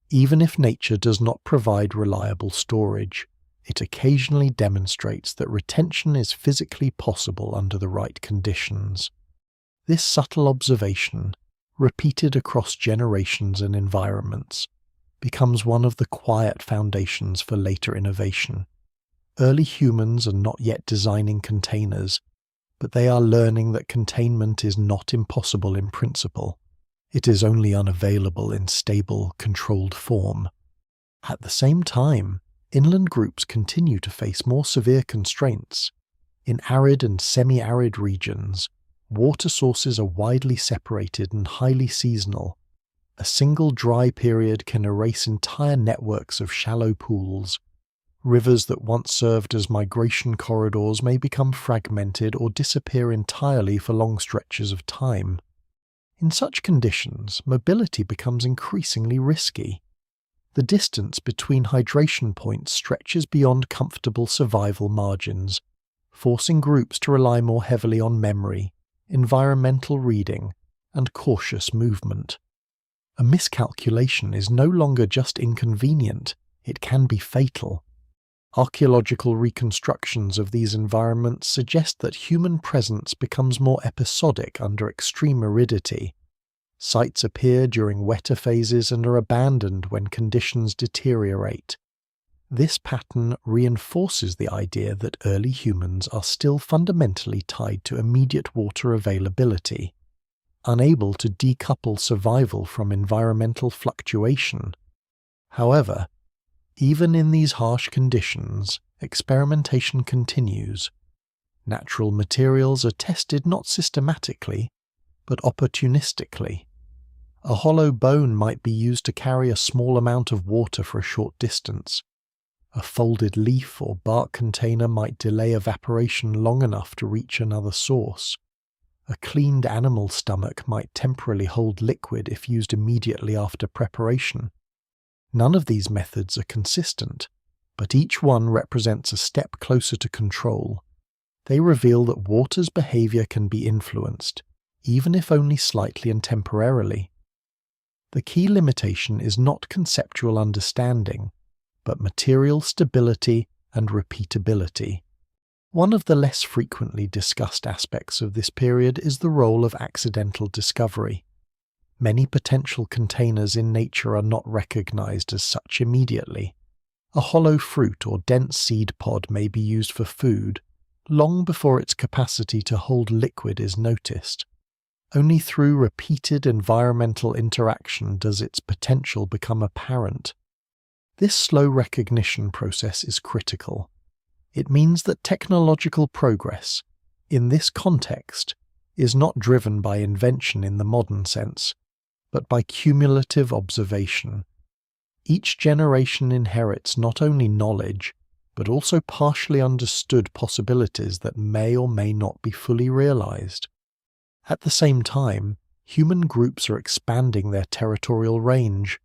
Even if nature does not provide reliable storage, it occasionally demonstrates that retention is physically possible under the right conditions. This subtle observation, repeated across generations and environments, becomes one of the quiet foundations for later innovation. Early humans are not yet designing containers, but they are learning that containment is not impossible in principle. It is only unavailable in stable, controlled form. At the same time, inland groups continue to face more severe constraints. In arid and semi-arid regions, water sources are widely separated and highly seasonal. A single dry period can erase entire networks of shallow pools. Rivers that once served as migration corridors may become fragmented or disappear entirely for long stretches of time. In such conditions, mobility becomes increasingly risky. The distance between hydration points stretches beyond comfortable survival margins, forcing groups to rely more heavily on memory, environmental reading, and cautious movement. A miscalculation is no longer just inconvenient, it can be fatal. Archaeological reconstructions of these environments suggest that human presence becomes more episodic under extreme aridity. Sites appear during wetter phases and are abandoned when conditions deteriorate. This pattern reinforces the idea that early humans are still fundamentally tied to immediate water availability, unable to decouple survival from environmental fluctuation. However, even in these harsh conditions, experimentation continues. Natural materials are tested not systematically, but opportunistically. A hollow bone might be used to carry a small amount of water for a short distance. A folded leaf or bark container might delay evaporation long enough to reach another source. A cleaned animal stomach might temporarily hold liquid if used immediately after preparation. None of these methods are consistent, but each one represents a step closer to control. They reveal that water's behavior can be influenced, even if only slightly and temporarily. The key limitation is not conceptual understanding, but material stability and repeatability. One of the less frequently discussed aspects of this period is the role of accidental discovery. Many potential containers in nature are not recognized as such immediately. A hollow fruit or dense seed pod may be used for food, long before its capacity to hold liquid is noticed. Only through repeated environmental interaction does its potential become apparent. This slow recognition process is critical. It means that technological progress, in this context, is not driven by invention in the modern sense, but by cumulative observation. Each generation inherits not only knowledge, but also partially understood possibilities that may or may not be fully realized. At the same time, human groups are expanding their territorial range.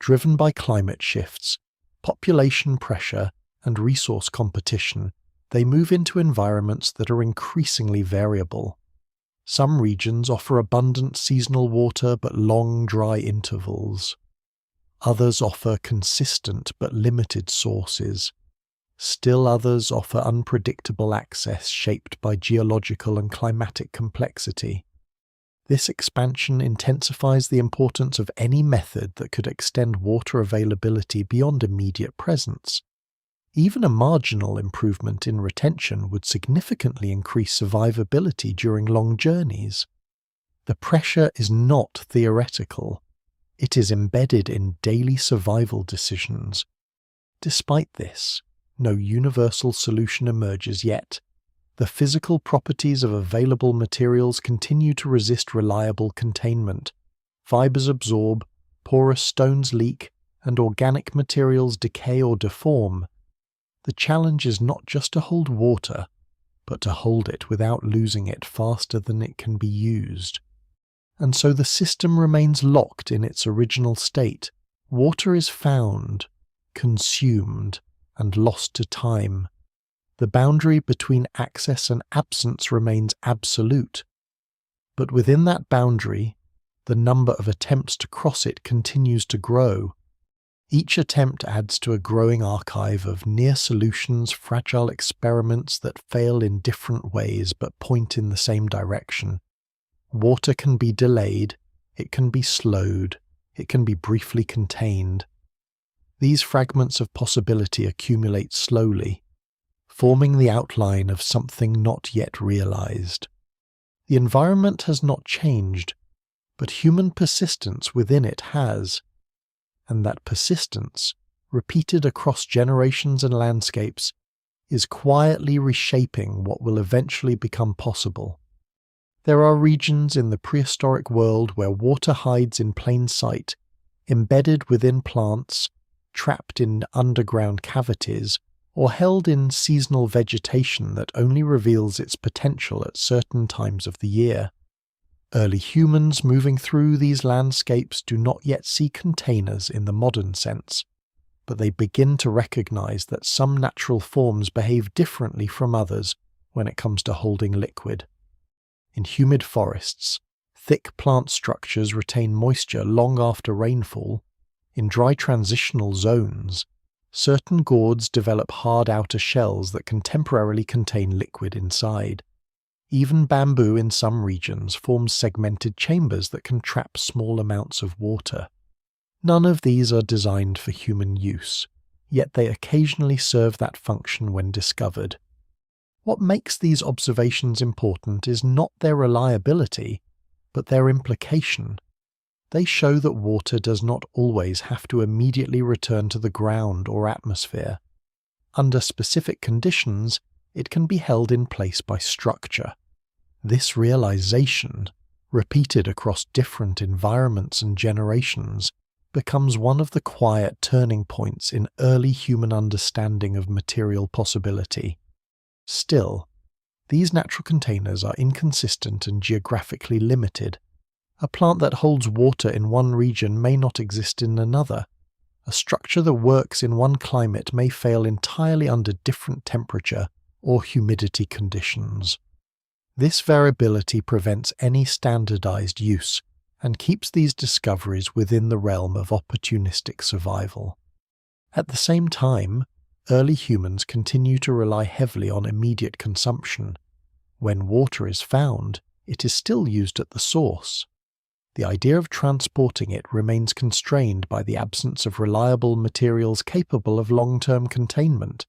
Driven by climate shifts, population pressure, and resource competition, they move into environments that are increasingly variable. Some regions offer abundant seasonal water but long dry intervals. Others offer consistent but limited sources. Still others offer unpredictable access shaped by geological and climatic complexity. This expansion intensifies the importance of any method that could extend water availability beyond immediate presence. Even a marginal improvement in retention would significantly increase survivability during long journeys. The pressure is not theoretical. It is embedded in daily survival decisions. Despite this, no universal solution emerges yet. The physical properties of available materials continue to resist reliable containment. Fibers absorb, porous stones leak, and organic materials decay or deform. The challenge is not just to hold water, but to hold it without losing it faster than it can be used. And so the system remains locked in its original state. Water is found, consumed, and lost to time. The boundary between access and absence remains absolute. But within that boundary, the number of attempts to cross it continues to grow. Each attempt adds to a growing archive of near solutions, fragile experiments that fail in different ways but point in the same direction. Water can be delayed, it can be slowed, it can be briefly contained. These fragments of possibility accumulate slowly, forming the outline of something not yet realized. The environment has not changed, but human persistence within it has. And that persistence, repeated across generations and landscapes, is quietly reshaping what will eventually become possible. There are regions in the prehistoric world where water hides in plain sight, embedded within plants, trapped in underground cavities, or held in seasonal vegetation that only reveals its potential at certain times of the year. Early humans moving through these landscapes do not yet see containers in the modern sense, but they begin to recognize that some natural forms behave differently from others when it comes to holding liquid. In humid forests, thick plant structures retain moisture long after rainfall. In dry transitional zones, certain gourds develop hard outer shells that can temporarily contain liquid inside. Even bamboo in some regions forms segmented chambers that can trap small amounts of water. None of these are designed for human use, yet they occasionally serve that function when discovered. What makes these observations important is not their reliability, but their implication. They show that water does not always have to immediately return to the ground or atmosphere. Under specific conditions, it can be held in place by structure. This realization, repeated across different environments and generations, becomes one of the quiet turning points in early human understanding of material possibility. Still, these natural containers are inconsistent and geographically limited. A plant that holds water in one region may not exist in another. A structure that works in one climate may fail entirely under different temperature or humidity conditions. This variability prevents any standardized use and keeps these discoveries within the realm of opportunistic survival. At the same time, early humans continue to rely heavily on immediate consumption. When water is found, it is still used at the source. The idea of transporting it remains constrained by the absence of reliable materials capable of long-term containment.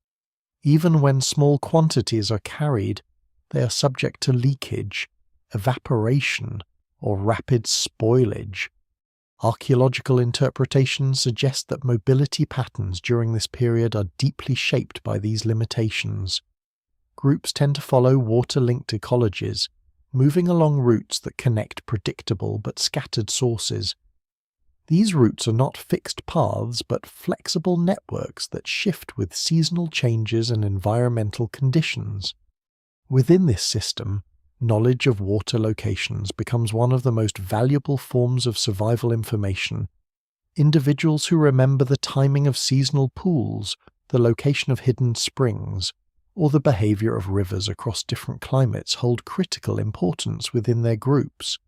Even when small quantities are carried, they are subject to leakage, evaporation, or rapid spoilage. Archaeological interpretations suggest that mobility patterns during this period are deeply shaped by these limitations. Groups tend to follow water-linked ecologies, moving along routes that connect predictable but scattered sources. These routes are not fixed paths but flexible networks that shift with seasonal changes and environmental conditions. Within this system, knowledge of water locations becomes one of the most valuable forms of survival information. Individuals who remember the timing of seasonal pools, the location of hidden springs, or the behavior of rivers across different climates hold critical importance within their groups.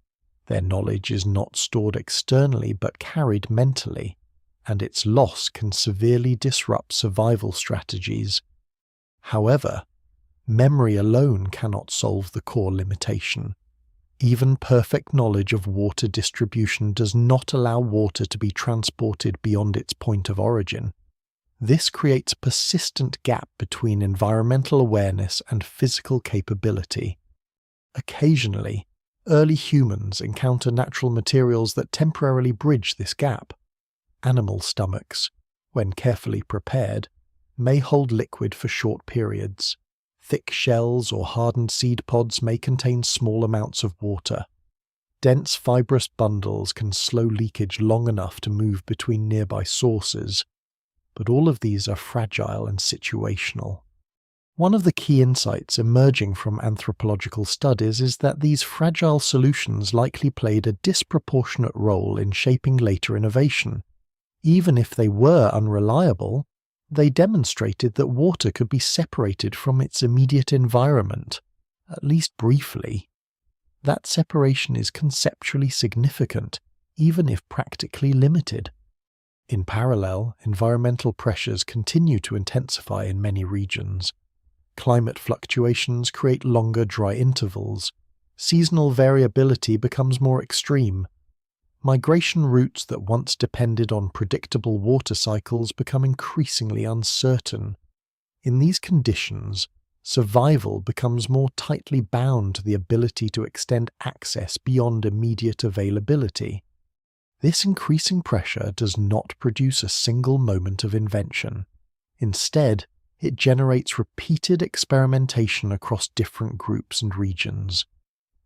Their knowledge is not stored externally but carried mentally, and its loss can severely disrupt survival strategies. However, memory alone cannot solve the core limitation. Even perfect knowledge of water distribution does not allow water to be transported beyond its point of origin. This creates a persistent gap between environmental awareness and physical capability. Occasionally, early humans encounter natural materials that temporarily bridge this gap. Animal stomachs, when carefully prepared, may hold liquid for short periods. Thick shells or hardened seed pods may contain small amounts of water. Dense fibrous bundles can slow leakage long enough to move between nearby sources, but all of these are fragile and situational. One of the key insights emerging from anthropological studies is that these fragile solutions likely played a disproportionate role in shaping later innovation. Even if they were unreliable, they demonstrated that water could be separated from its immediate environment, at least briefly. That separation is conceptually significant, even if practically limited. In parallel, environmental pressures continue to intensify in many regions. Climate fluctuations create longer dry intervals. Seasonal variability becomes more extreme. Migration routes that once depended on predictable water cycles become increasingly uncertain. In these conditions, survival becomes more tightly bound to the ability to extend access beyond immediate availability. This increasing pressure does not produce a single moment of invention. Instead, it generates repeated experimentation across different groups and regions.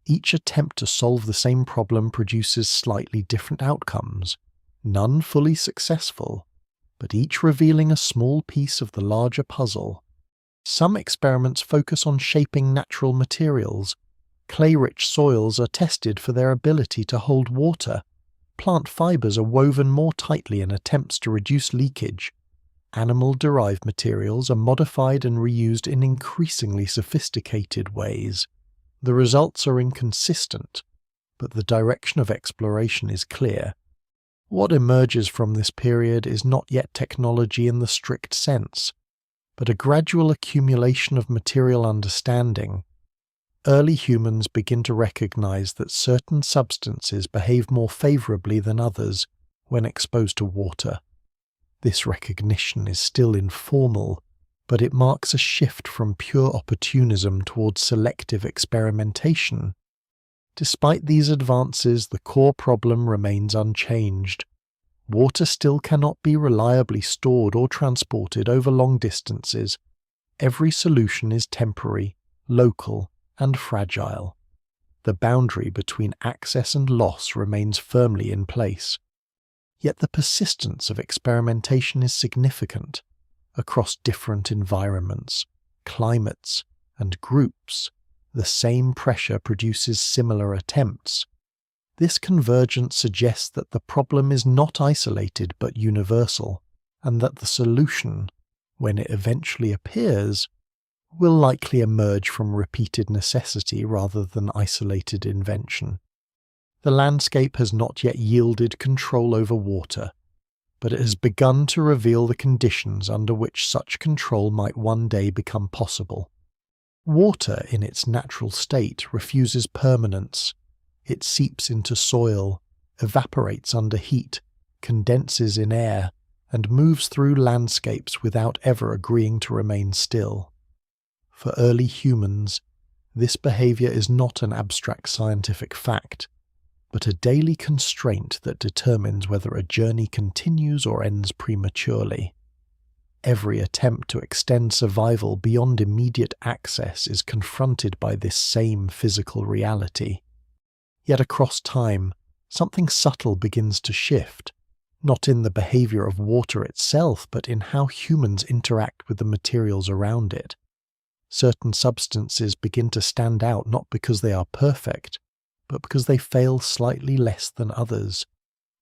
Each attempt to solve the same problem produces slightly different outcomes, none fully successful, but each revealing a small piece of the larger puzzle. Some experiments focus on shaping natural materials. Clay-rich soils are tested for their ability to hold water. Plant fibers are woven more tightly in attempts to reduce leakage. Animal-derived materials are modified and reused in increasingly sophisticated ways. The results are inconsistent, but the direction of exploration is clear. What emerges from this period is not yet technology in the strict sense, but a gradual accumulation of material understanding. Early humans begin to recognize that certain substances behave more favorably than others when exposed to water. This recognition is still informal, but it marks a shift from pure opportunism towards selective experimentation. Despite these advances, the core problem remains unchanged. Water still cannot be reliably stored or transported over long distances. Every solution is temporary, local, and fragile. The boundary between access and loss remains firmly in place. Yet the persistence of experimentation is significant. Across different environments, climates, and groups, the same pressure produces similar attempts. This convergence suggests that the problem is not isolated but universal, and that the solution, when it eventually appears, will likely emerge from repeated necessity rather than isolated invention. The landscape has not yet yielded control over water, but it has begun to reveal the conditions under which such control might one day become possible. Water in its natural state refuses permanence. It seeps into soil, evaporates under heat, condenses in air, and moves through landscapes without ever agreeing to remain still. For early humans, this behavior is not an abstract scientific fact, but a daily constraint that determines whether a journey continues or ends prematurely. Every attempt to extend survival beyond immediate access is confronted by this same physical reality. Yet across time, something subtle begins to shift, not in the behavior of water itself, but in how humans interact with the materials around it. Certain substances begin to stand out not because they are perfect, but because they fail slightly less than others.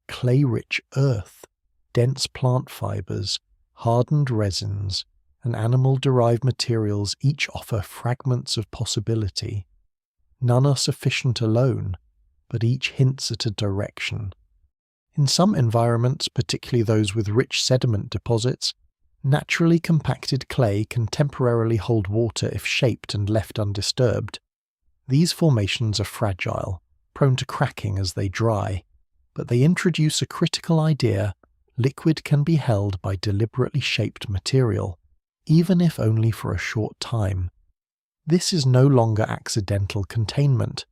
Clay-rich earth, dense plant fibers, hardened resins, and animal-derived materials each offer fragments of possibility. None are sufficient alone, but each hints at a direction. In some environments, particularly those with rich sediment deposits, naturally compacted clay can temporarily hold water if shaped and left undisturbed. These formations are fragile, prone to cracking as they dry, but they introduce a critical idea: liquid can be held by deliberately shaped material, even if only for a short time. This is no longer accidental containment.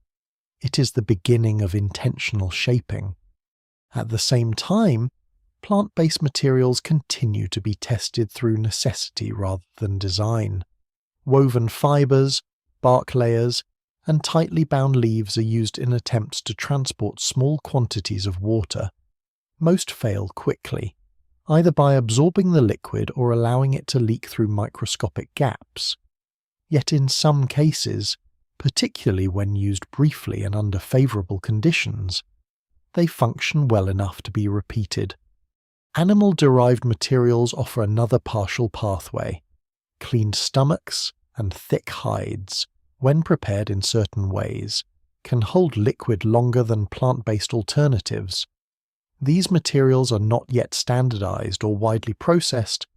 It is the beginning of intentional shaping. At the same time, plant-based materials continue to be tested through necessity rather than design. Woven fibers, bark layers, and tightly bound leaves are used in attempts to transport small quantities of water. Most fail quickly, either by absorbing the liquid or allowing it to leak through microscopic gaps. Yet in some cases, particularly when used briefly and under favourable conditions, they function well enough to be repeated. Animal-derived materials offer another partial pathway. Cleaned stomachs and thick hides, when prepared in certain ways, can hold liquid longer than plant-based alternatives. These materials are not yet standardized or widely processed,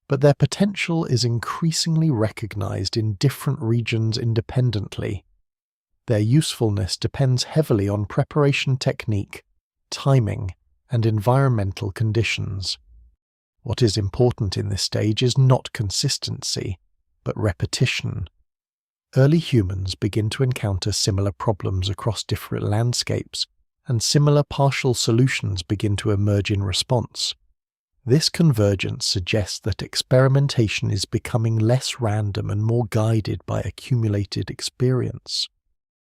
but their potential is increasingly recognized in different regions independently. Their usefulness depends heavily on preparation technique, timing, and environmental conditions. What is important in this stage is not consistency, but repetition. Early humans begin to encounter similar problems across different landscapes, and similar partial solutions begin to emerge in response. This convergence suggests that experimentation is becoming less random and more guided by accumulated experience.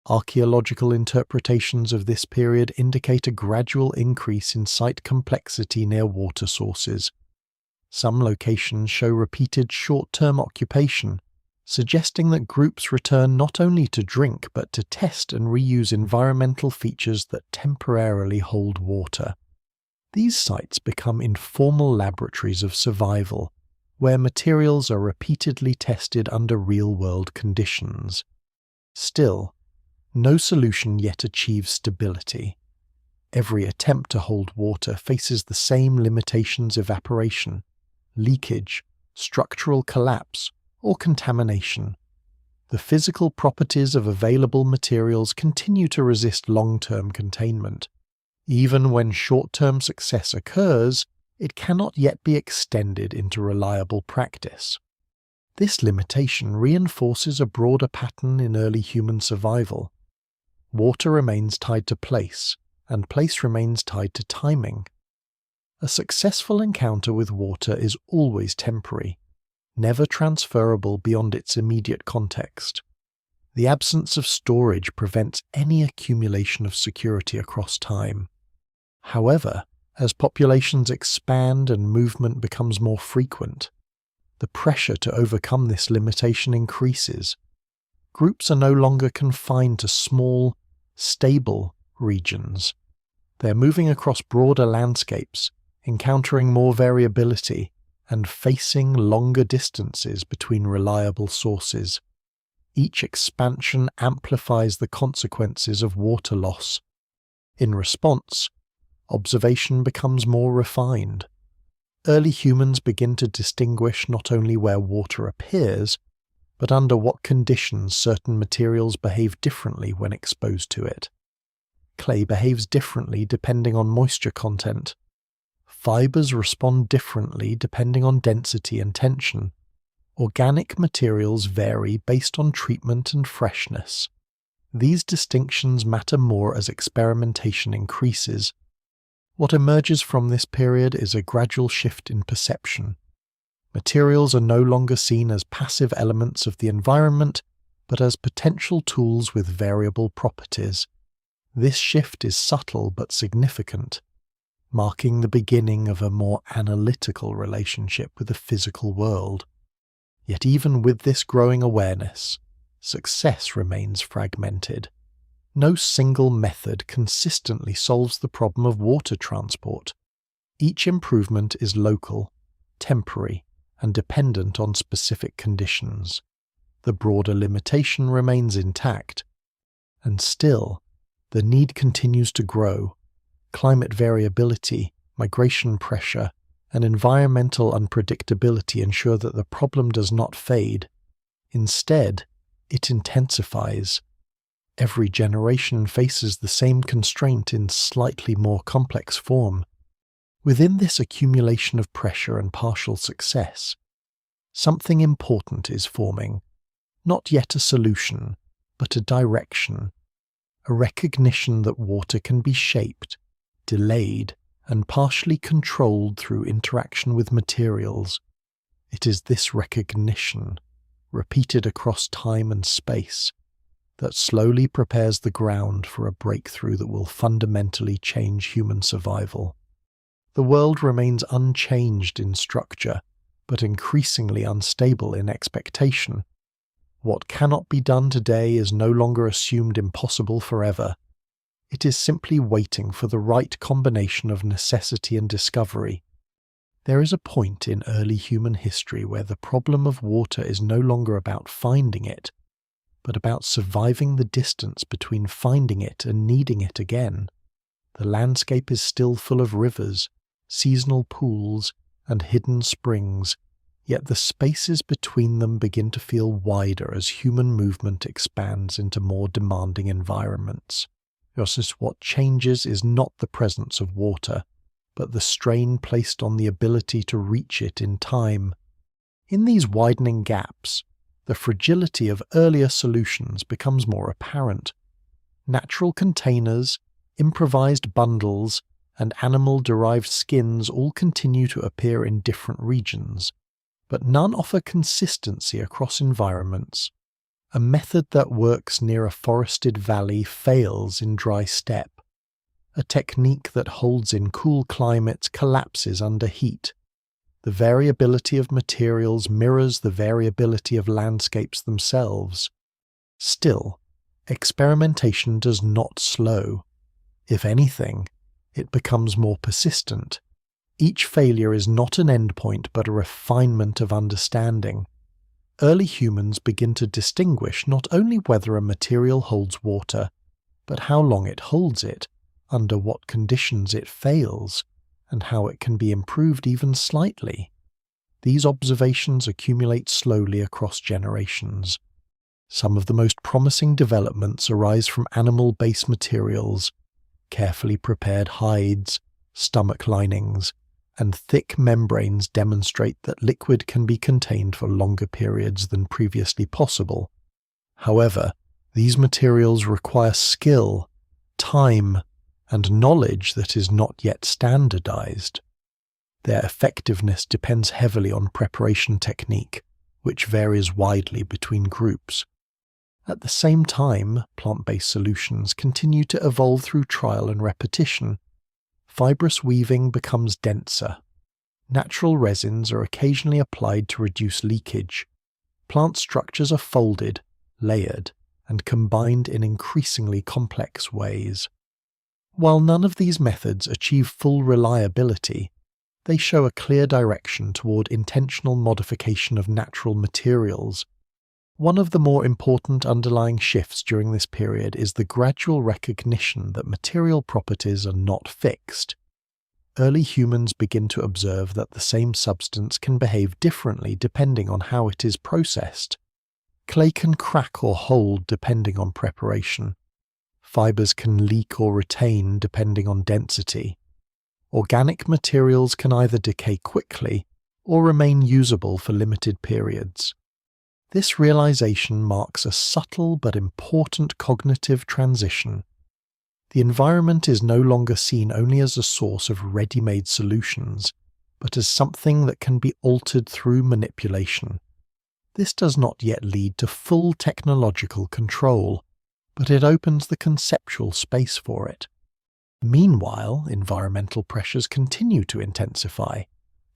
Archaeological interpretations of this period indicate a gradual increase in site complexity near water sources. Some locations show repeated short-term occupation, suggesting that groups return not only to drink but to test and reuse environmental features that temporarily hold water. These sites become informal laboratories of survival, where materials are repeatedly tested under real-world conditions. Still, no solution yet achieves stability. Every attempt to hold water faces the same limitations: evaporation, leakage, structural collapse, or contamination. The physical properties of available materials continue to resist long-term containment. Even when short-term success occurs, it cannot yet be extended into reliable practice. This limitation reinforces a broader pattern in early human survival. Water remains tied to place, and place remains tied to timing. A successful encounter with water is always temporary, never transferable beyond its immediate context. The absence of storage prevents any accumulation of security across time. However, as populations expand and movement becomes more frequent, the pressure to overcome this limitation increases. Groups are no longer confined to small, stable regions. They're moving across broader landscapes, encountering more variability, and facing longer distances between reliable sources. Each expansion amplifies the consequences of water loss. In response, observation becomes more refined. Early humans begin to distinguish not only where water appears, but under what conditions certain materials behave differently when exposed to it. Clay behaves differently depending on moisture content. Fibers respond differently depending on density and tension. Organic materials vary based on treatment and freshness. These distinctions matter more as experimentation increases. What emerges from this period is a gradual shift in perception. Materials are no longer seen as passive elements of the environment, but as potential tools with variable properties. This shift is subtle but significant, marking the beginning of a more analytical relationship with the physical world. Yet even with this growing awareness, success remains fragmented. No single method consistently solves the problem of water transport. Each improvement is local, temporary, and dependent on specific conditions. The broader limitation remains intact. And still, the need continues to grow. Climate variability, migration pressure, and environmental unpredictability ensure that the problem does not fade. Instead, it intensifies. Every generation faces the same constraint in slightly more complex form. Within this accumulation of pressure and partial success, something important is forming. Not yet a solution, but a direction. A recognition that water can be shaped, delayed, and partially controlled through interaction with materials. It is this recognition, repeated across time and space, that slowly prepares the ground for a breakthrough that will fundamentally change human survival. The world remains unchanged in structure, but increasingly unstable in expectation. What cannot be done today is no longer assumed impossible forever. It is simply waiting for the right combination of necessity and discovery. There is a point in early human history where the problem of water is no longer about finding it, but about surviving the distance between finding it and needing it again. The landscape is still full of rivers, seasonal pools, and hidden springs, yet the spaces between them begin to feel wider as human movement expands into more demanding environments. Just what changes is not the presence of water, but the strain placed on the ability to reach it in time. In these widening gaps, the fragility of earlier solutions becomes more apparent. Natural containers, improvised bundles, and animal-derived skins all continue to appear in different regions, but none offer consistency across environments. A method that works near a forested valley fails in dry steppe. A technique that holds in cool climates collapses under heat. The variability of materials mirrors the variability of landscapes themselves. Still, experimentation does not slow. If anything, it becomes more persistent. Each failure is not an endpoint but a refinement of understanding. Early humans begin to distinguish not only whether a material holds water, but how long it holds it, under what conditions it fails, and how it can be improved even slightly. These observations accumulate slowly across generations. Some of the most promising developments arise from animal-based materials, carefully prepared hides, stomach linings, and thick membranes demonstrate that liquid can be contained for longer periods than previously possible. However, these materials require skill, time, and knowledge that is not yet standardized. Their effectiveness depends heavily on preparation technique, which varies widely between groups. At the same time, plant-based solutions continue to evolve through trial and repetition. Fibrous weaving becomes denser. Natural resins are occasionally applied to reduce leakage. Plant structures are folded, layered, and combined in increasingly complex ways. While none of these methods achieve full reliability, they show a clear direction toward intentional modification of natural materials. One of the more important underlying shifts during this period is the gradual recognition that material properties are not fixed. Early humans begin to observe that the same substance can behave differently depending on how it is processed. Clay can crack or hold depending on preparation. Fibers can leak or retain depending on density. Organic materials can either decay quickly or remain usable for limited periods. This realization marks a subtle but important cognitive transition. The environment is no longer seen only as a source of ready-made solutions, but as something that can be altered through manipulation. This does not yet lead to full technological control, but it opens the conceptual space for it. Meanwhile, environmental pressures continue to intensify.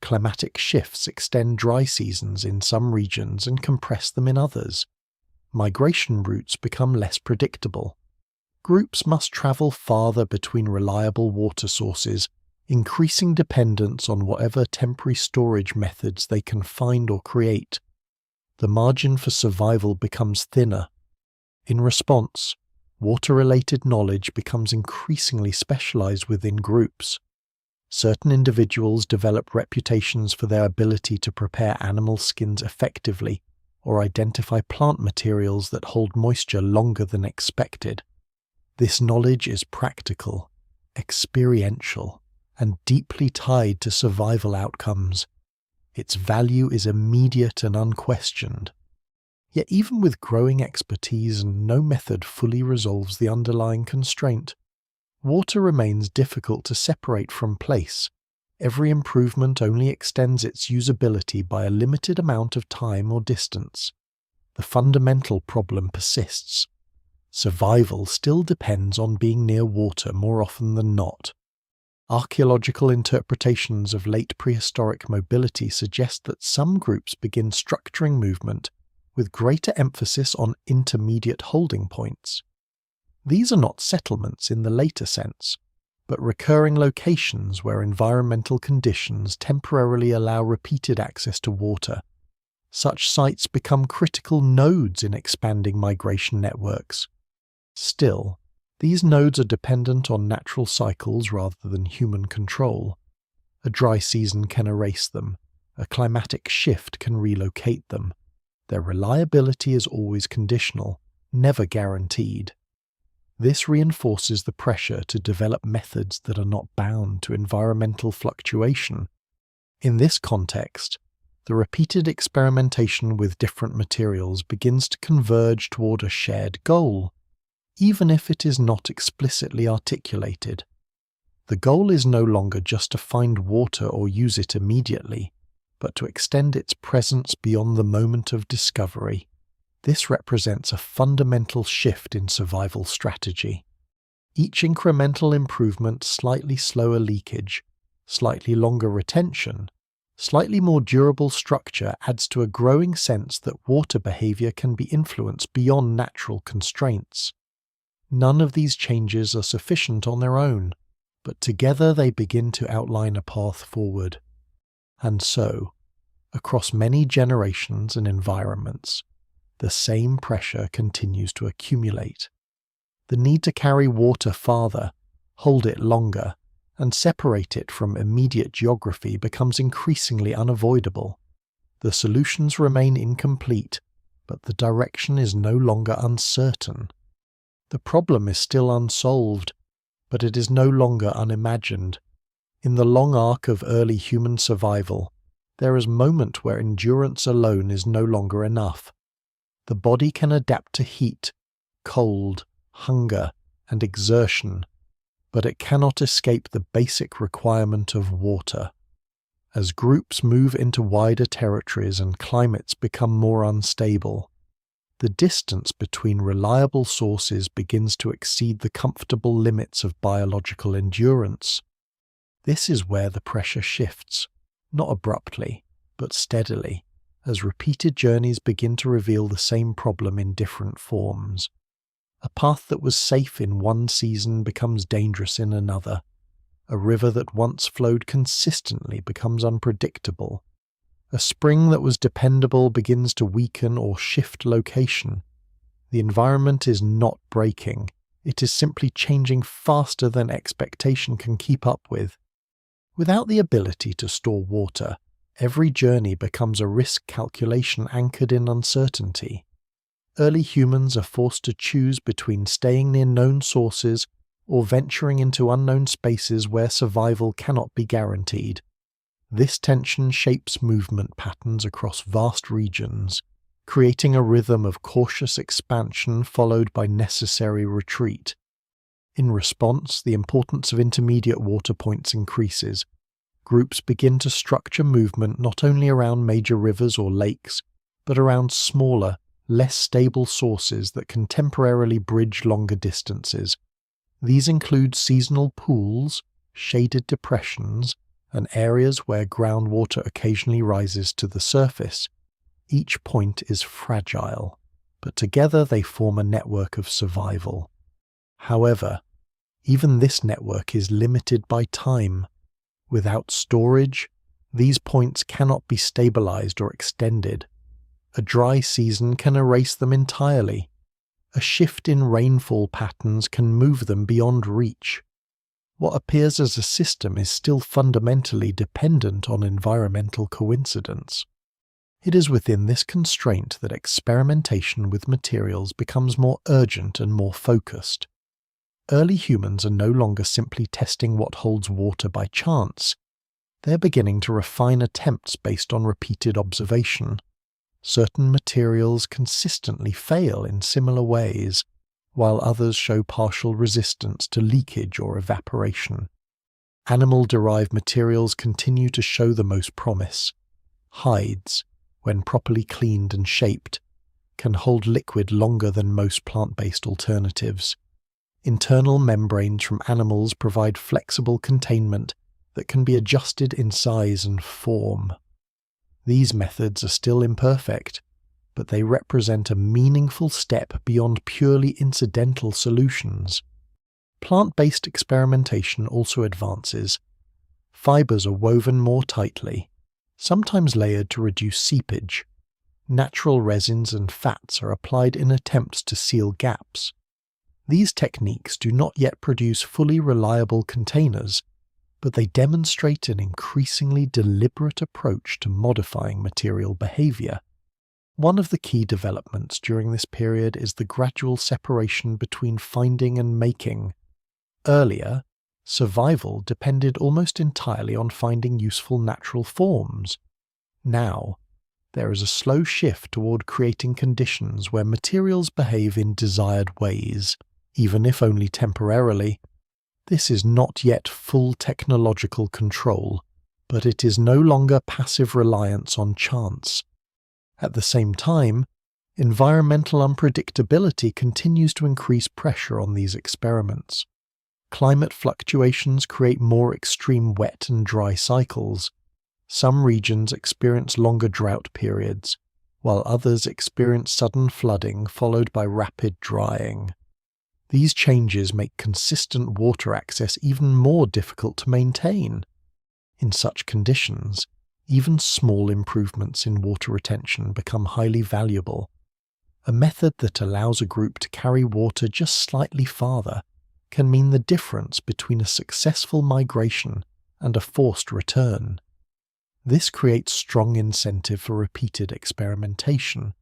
Climatic shifts extend dry seasons in some regions and compress them in others. Migration routes become less predictable. Groups must travel farther between reliable water sources, increasing dependence on whatever temporary storage methods they can find or create. The margin for survival becomes thinner. In response, water-related knowledge becomes increasingly specialized within groups. Certain individuals develop reputations for their ability to prepare animal skins effectively or identify plant materials that hold moisture longer than expected. This knowledge is practical, experiential, and deeply tied to survival outcomes. Its value is immediate and unquestioned. Yet even with growing expertise, no method fully resolves the underlying constraint. Water remains difficult to separate from place. Every improvement only extends its usability by a limited amount of time or distance. The fundamental problem persists. Survival still depends on being near water more often than not. Archaeological interpretations of late prehistoric mobility suggest that some groups begin structuring movement with greater emphasis on intermediate holding points. These are not settlements in the later sense, but recurring locations where environmental conditions temporarily allow repeated access to water. Such sites become critical nodes in expanding migration networks. Still, these nodes are dependent on natural cycles rather than human control. A dry season can erase them. A climatic shift can relocate them. Their reliability is always conditional, never guaranteed. This reinforces the pressure to develop methods that are not bound to environmental fluctuation. In this context, the repeated experimentation with different materials begins to converge toward a shared goal, even if it is not explicitly articulated. The goal is no longer just to find water or use it immediately, but to extend its presence beyond the moment of discovery. This represents a fundamental shift in survival strategy. Each incremental improvement, slightly slower leakage, slightly longer retention, slightly more durable structure adds to a growing sense that water behavior can be influenced beyond natural constraints. None of these changes are sufficient on their own, but together they begin to outline a path forward. And so, across many generations and environments, the same pressure continues to accumulate. The need to carry water farther, hold it longer, and separate it from immediate geography becomes increasingly unavoidable. The solutions remain incomplete, but the direction is no longer uncertain. The problem is still unsolved, but it is no longer unimagined. In the long arc of early human survival, there is a moment where endurance alone is no longer enough. The body can adapt to heat, cold, hunger, and exertion, but it cannot escape the basic requirement of water. As groups move into wider territories and climates become more unstable, the distance between reliable sources begins to exceed the comfortable limits of biological endurance. This is where the pressure shifts, not abruptly, but steadily, as repeated journeys begin to reveal the same problem in different forms. A path that was safe in one season becomes dangerous in another. A river that once flowed consistently becomes unpredictable. A spring that was dependable begins to weaken or shift location. The environment is not breaking, it is simply changing faster than expectation can keep up with. Without the ability to store water, every journey becomes a risk calculation anchored in uncertainty. Early humans are forced to choose between staying near known sources or venturing into unknown spaces where survival cannot be guaranteed. This tension shapes movement patterns across vast regions, creating a rhythm of cautious expansion followed by necessary retreat. In response, the importance of intermediate water points increases. Groups begin to structure movement not only around major rivers or lakes, but around smaller, less stable sources that can temporarily bridge longer distances. These include seasonal pools, shaded depressions, and areas where groundwater occasionally rises to the surface. Each point is fragile, but together they form a network of survival. However, even this network is limited by time. Without storage, these points cannot be stabilized or extended. A dry season can erase them entirely. A shift in rainfall patterns can move them beyond reach. What appears as a system is still fundamentally dependent on environmental coincidence. It is within this constraint that experimentation with materials becomes more urgent and more focused. Early humans are no longer simply testing what holds water by chance. They're beginning to refine attempts based on repeated observation. Certain materials consistently fail in similar ways, while others show partial resistance to leakage or evaporation. Animal-derived materials continue to show the most promise. Hides, when properly cleaned and shaped, can hold liquid longer than most plant-based alternatives. Internal membranes from animals provide flexible containment that can be adjusted in size and form. These methods are still imperfect, but they represent a meaningful step beyond purely incidental solutions. Plant-based experimentation also advances. Fibers are woven more tightly, sometimes layered to reduce seepage. Natural resins and fats are applied in attempts to seal gaps. These techniques do not yet produce fully reliable containers, but they demonstrate an increasingly deliberate approach to modifying material behavior. One of the key developments during this period is the gradual separation between finding and making. Earlier, survival depended almost entirely on finding useful natural forms. Now, there is a slow shift toward creating conditions where materials behave in desired ways, even if only temporarily. This is not yet full technological control, but it is no longer passive reliance on chance. At the same time, environmental unpredictability continues to increase pressure on these experiments. Climate fluctuations create more extreme wet and dry cycles. Some regions experience longer drought periods, while others experience sudden flooding followed by rapid drying. These changes make consistent water access even more difficult to maintain. In such conditions, even small improvements in water retention become highly valuable. A method that allows a group to carry water just slightly farther can mean the difference between a successful migration and a forced return. This creates strong incentive for repeated experimentation,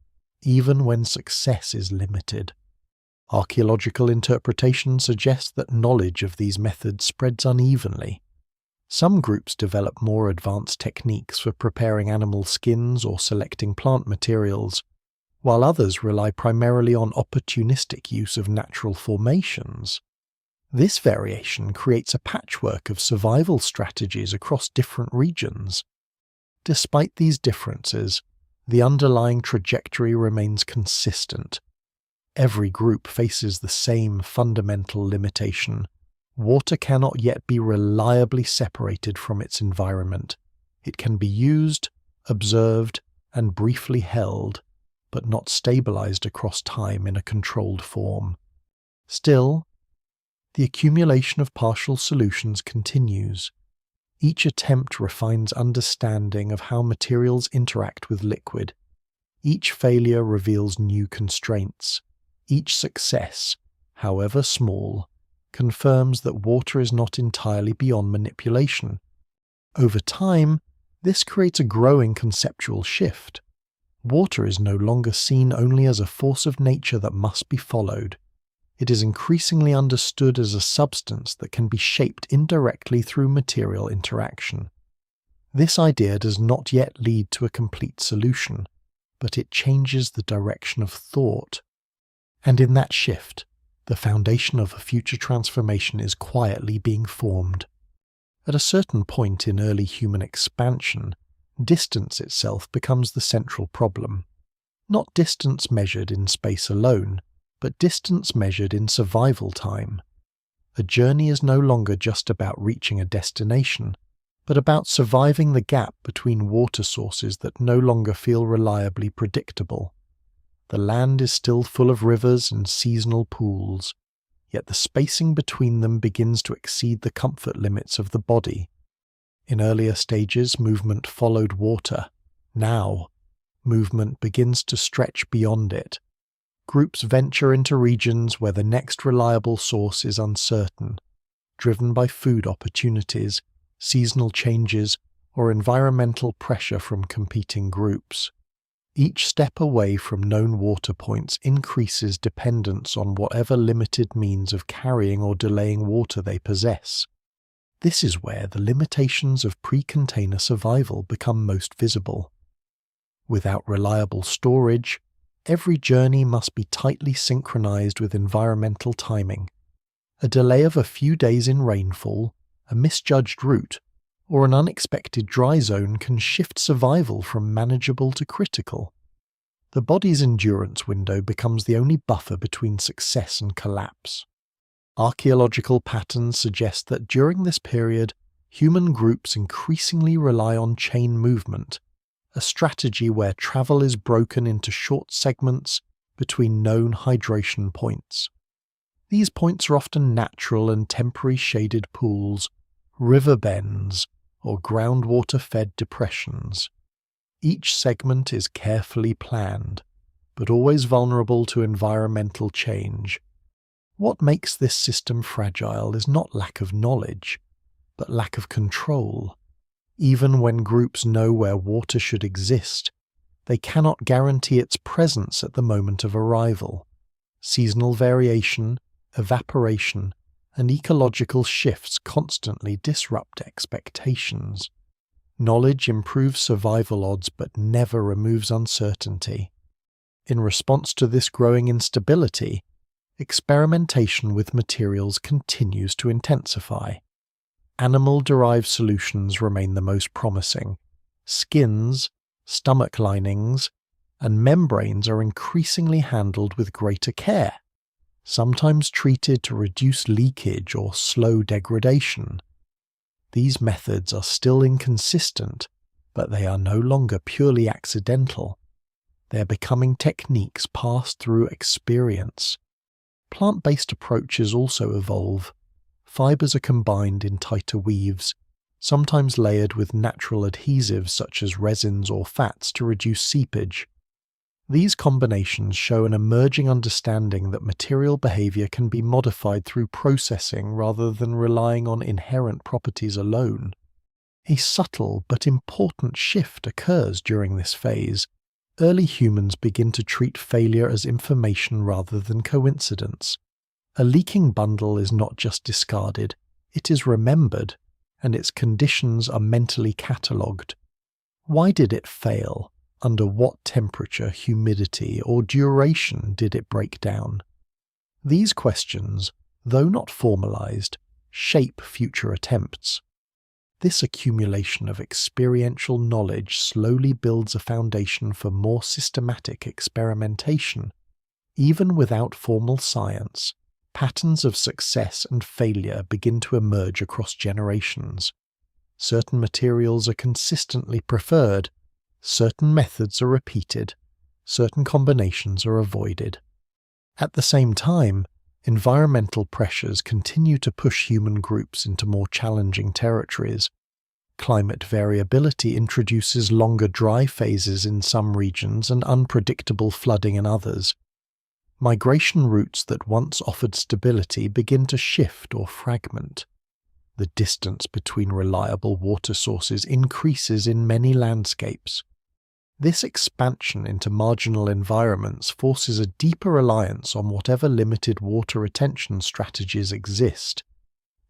even when success is limited. Archaeological interpretation suggests that knowledge of these methods spreads unevenly. Some groups develop more advanced techniques for preparing animal skins or selecting plant materials, while others rely primarily on opportunistic use of natural formations. This variation creates a patchwork of survival strategies across different regions. Despite these differences, the underlying trajectory remains consistent. Every group faces the same fundamental limitation. Water cannot yet be reliably separated from its environment. It can be used, observed, and briefly held, but not stabilized across time in a controlled form. Still, the accumulation of partial solutions continues. Each attempt refines understanding of how materials interact with liquid. Each failure reveals new constraints. Each success, however small, confirms that water is not entirely beyond manipulation. Over time, this creates a growing conceptual shift. Water is no longer seen only as a force of nature that must be followed. It is increasingly understood as a substance that can be shaped indirectly through material interaction. This idea does not yet lead to a complete solution, but it changes the direction of thought. And in that shift, the foundation of a future transformation is quietly being formed. At a certain point in early human expansion, distance itself becomes the central problem. Not distance measured in space alone, but distance measured in survival time. A journey is no longer just about reaching a destination, but about surviving the gap between water sources that no longer feel reliably predictable. The land is still full of rivers and seasonal pools, yet the spacing between them begins to exceed the comfort limits of the body. In earlier stages, movement followed water. Now, movement begins to stretch beyond it. Groups venture into regions where the next reliable source is uncertain, driven by food opportunities, seasonal changes, or environmental pressure from competing groups. Each step away from known water points increases dependence on whatever limited means of carrying or delaying water they possess. This is where the limitations of pre-container survival become most visible. Without reliable storage, Every journey must be tightly synchronized with environmental timing. A delay of a few days in rainfall, a misjudged route, or an unexpected dry zone can shift survival from manageable to critical. The body's endurance window becomes the only buffer between success and collapse. Archaeological patterns suggest that during this period, human groups increasingly rely on chain movement, a strategy where travel is broken into short segments between known hydration points. These points are often natural and temporary shaded pools, river bends, or groundwater-fed depressions. Each segment is carefully planned, but always vulnerable to environmental change. What makes this system fragile is not lack of knowledge, but lack of control. Even when groups know where water should exist, they cannot guarantee its presence at the moment of arrival. Seasonal variation, evaporation, and ecological shifts constantly disrupt expectations. Knowledge improves survival odds but never removes uncertainty. In response to this growing instability, experimentation with materials continues to intensify. Animal-derived solutions remain the most promising. Skins, stomach linings, and membranes are increasingly handled with greater care, sometimes treated to reduce leakage or slow degradation. These methods are still inconsistent, but they are no longer purely accidental. They are becoming techniques passed through experience. Plant-based approaches also evolve. Fibers are combined in tighter weaves, sometimes layered with natural adhesives such as resins or fats to reduce seepage. These combinations show an emerging understanding that material behavior can be modified through processing rather than relying on inherent properties alone. A subtle but important shift occurs during this phase. Early humans begin to treat failure as information rather than coincidence. A leaking bundle is not just discarded, it is remembered, and its conditions are mentally catalogued. Why did it fail? Under what temperature, humidity, or duration did it break down? These questions, though not formalized, shape future attempts. This accumulation of experiential knowledge slowly builds a foundation for more systematic experimentation. Even without formal science, patterns of success and failure begin to emerge across generations. Certain materials are consistently preferred, certain methods are repeated, certain combinations are avoided. At the same time, environmental pressures continue to push human groups into more challenging territories. Climate variability introduces longer dry phases in some regions and unpredictable flooding in others. Migration routes that once offered stability begin to shift or fragment. The distance between reliable water sources increases in many landscapes. This expansion into marginal environments forces a deeper reliance on whatever limited water retention strategies exist.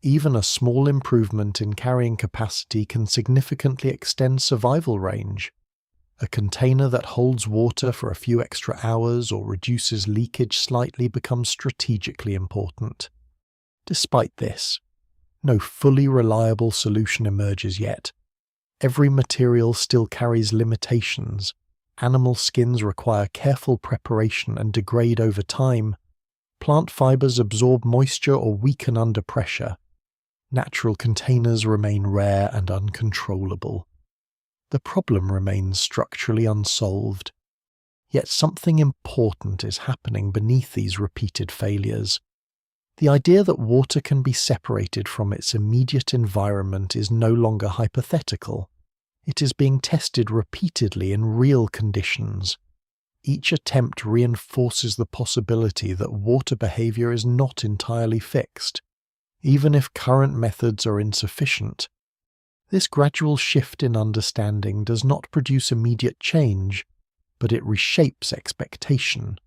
Even a small improvement in carrying capacity can significantly extend survival range. A container that holds water for a few extra hours or reduces leakage slightly becomes strategically important. Despite this, no fully reliable solution emerges yet. Every material still carries limitations. Animal skins require careful preparation and degrade over time. Plant fibers absorb moisture or weaken under pressure. Natural containers remain rare and uncontrollable. The problem remains structurally unsolved. Yet something important is happening beneath these repeated failures. The idea that water can be separated from its immediate environment is no longer hypothetical. It is being tested repeatedly in real conditions. Each attempt reinforces the possibility that water behavior is not entirely fixed, even if current methods are insufficient. This gradual shift in understanding does not produce immediate change, but it reshapes expectation.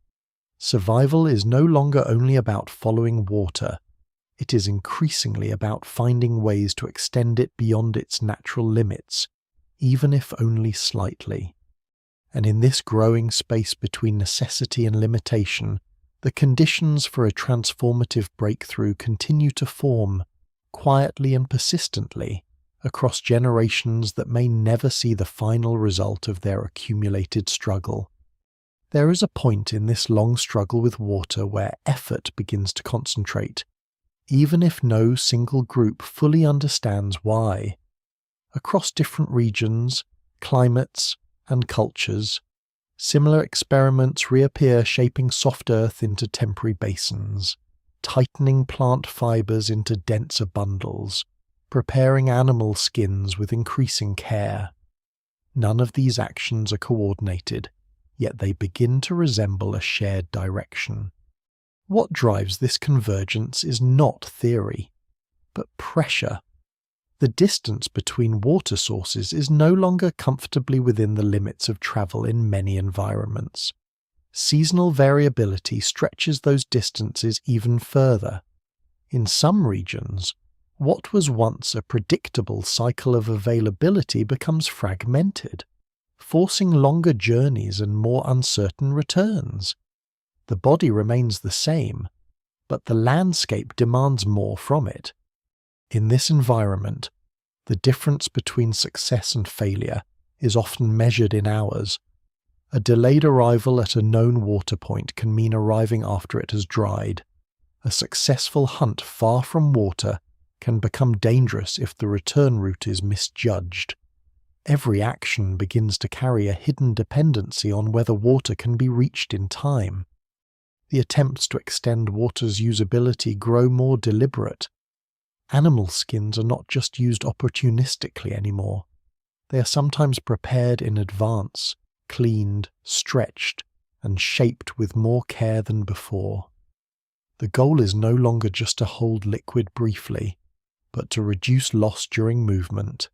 Survival is no longer only about following water, it is increasingly about finding ways to extend it beyond its natural limits, even if only slightly. And in this growing space between necessity and limitation, the conditions for a transformative breakthrough continue to form, quietly and persistently, across generations that may never see the final result of their accumulated struggle. There is a point in this long struggle with water where effort begins to concentrate, even if no single group fully understands why. Across different regions, climates, and cultures, similar experiments reappear, shaping soft earth into temporary basins, tightening plant fibers into denser bundles, preparing animal skins with increasing care. None of these actions are coordinated, yet they begin to resemble a shared direction. What drives this convergence is not theory, but pressure. The distance between water sources is no longer comfortably within the limits of travel in many environments. Seasonal variability stretches those distances even further. In some regions, what was once a predictable cycle of availability becomes fragmented, forcing longer journeys and more uncertain returns. The body remains the same, but the landscape demands more from it. In this environment, the difference between success and failure is often measured in hours. A delayed arrival at a known water point can mean arriving after it has dried. A successful hunt far from water can become dangerous if the return route is misjudged. Every action begins to carry a hidden dependency on whether water can be reached in time. The attempts to extend water's usability grow more deliberate. Animal skins are not just used opportunistically anymore. They are sometimes prepared in advance, cleaned, stretched, and shaped with more care than before. The goal is no longer just to hold liquid briefly, but to reduce loss during movement.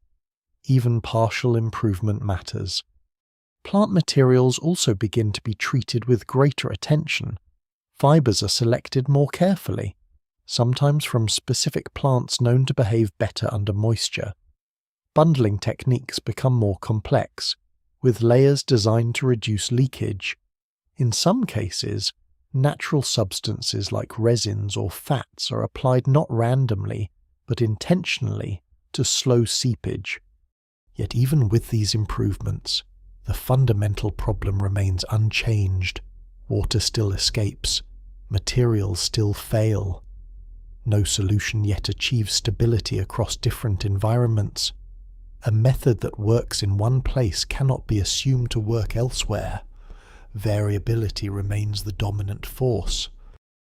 Even partial improvement matters. Plant materials also begin to be treated with greater attention. Fibers are selected more carefully, sometimes from specific plants known to behave better under moisture. Bundling techniques become more complex, with layers designed to reduce leakage. In some cases, natural substances like resins or fats are applied not randomly, but intentionally to slow seepage. Yet even with these improvements, the fundamental problem remains unchanged. Water still escapes, materials still fail. No solution yet achieves stability across different environments. A method that works in one place cannot be assumed to work elsewhere. Variability remains the dominant force.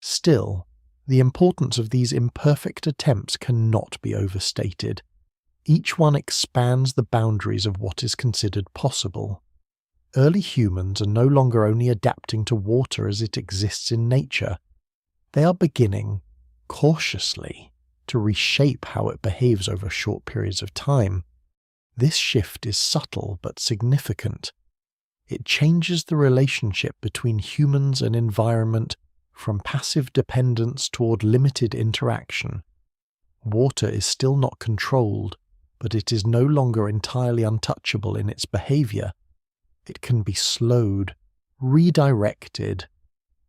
Still, the importance of these imperfect attempts cannot be overstated. Each one expands the boundaries of what is considered possible. Early humans are no longer only adapting to water as it exists in nature. They are beginning, cautiously, to reshape how it behaves over short periods of time. This shift is subtle but significant. It changes the relationship between humans and environment from passive dependence toward limited interaction. Water is still not controlled, but it is no longer entirely untouchable in its behavior. It can be slowed, redirected,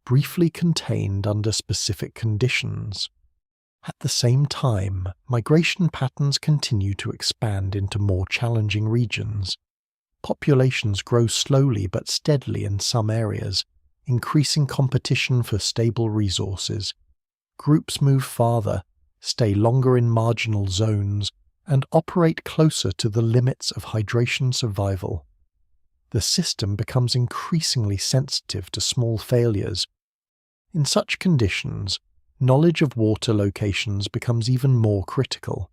briefly contained under specific conditions. At the same time, migration patterns continue to expand into more challenging regions. Populations grow slowly but steadily in some areas, increasing competition for stable resources. Groups move farther, stay longer in marginal zones, and operate closer to the limits of hydration survival. The system becomes increasingly sensitive to small failures. In such conditions, knowledge of water locations becomes even more critical.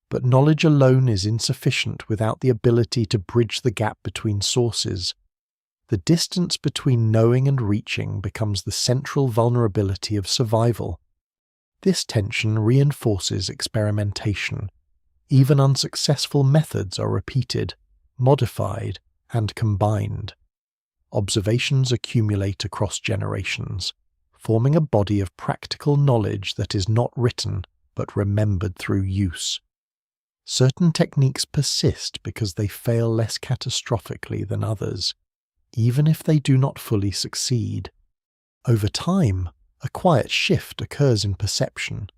But knowledge alone is insufficient without the ability to bridge the gap between sources. The distance between knowing and reaching becomes the central vulnerability of survival. This tension reinforces experimentation. Even unsuccessful methods are repeated, modified, and combined. Observations accumulate across generations, forming a body of practical knowledge that is not written but remembered through use. Certain techniques persist because they fail less catastrophically than others. even if they do not fully succeed. Over time, a quiet shift occurs in perception.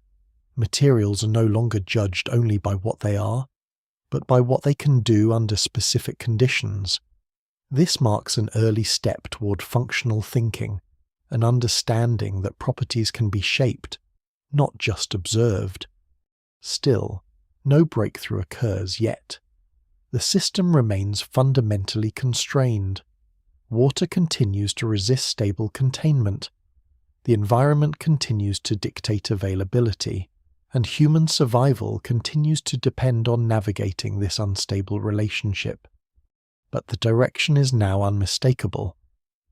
Materials are no longer judged only by what they are, but by what they can do under specific conditions. This marks an early step toward functional thinking, an understanding that properties can be shaped, not just observed. Still, no breakthrough occurs yet. The system remains fundamentally constrained. Water continues to resist stable containment. The environment continues to dictate availability, and human survival continues to depend on navigating this unstable relationship. But the direction is now unmistakable.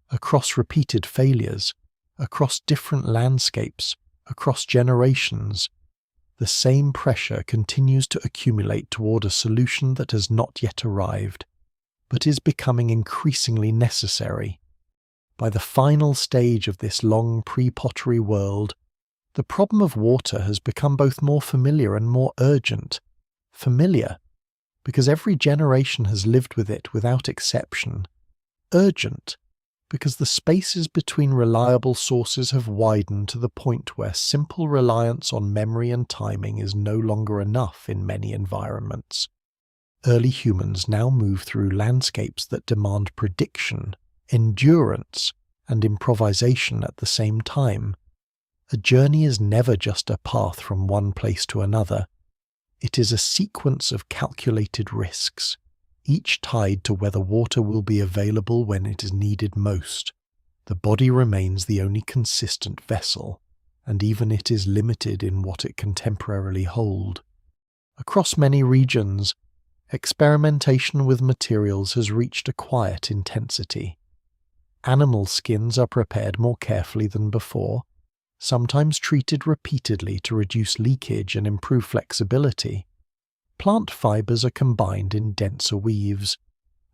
Across repeated failures, across different landscapes, across generations, the same pressure continues to accumulate toward a solution that has not yet arrived, but is becoming increasingly necessary. By the final stage of this long pre-pottery world, the problem of water has become both more familiar and more urgent. Familiar, because every generation has lived with it without exception. Urgent, because the spaces between reliable sources have widened to the point where simple reliance on memory and timing is no longer enough in many environments. Early humans now move through landscapes that demand prediction, endurance, and improvisation at the same time. A journey is never just a path from one place to another. It is a sequence of calculated risks, each tied to whether water will be available when it is needed most. The body remains the only consistent vessel, and even it is limited in what it can temporarily hold. Across many regions, experimentation with materials has reached a quiet intensity. Animal skins are prepared more carefully than before, sometimes treated repeatedly to reduce leakage and improve flexibility. Plant fibers are combined in denser weaves,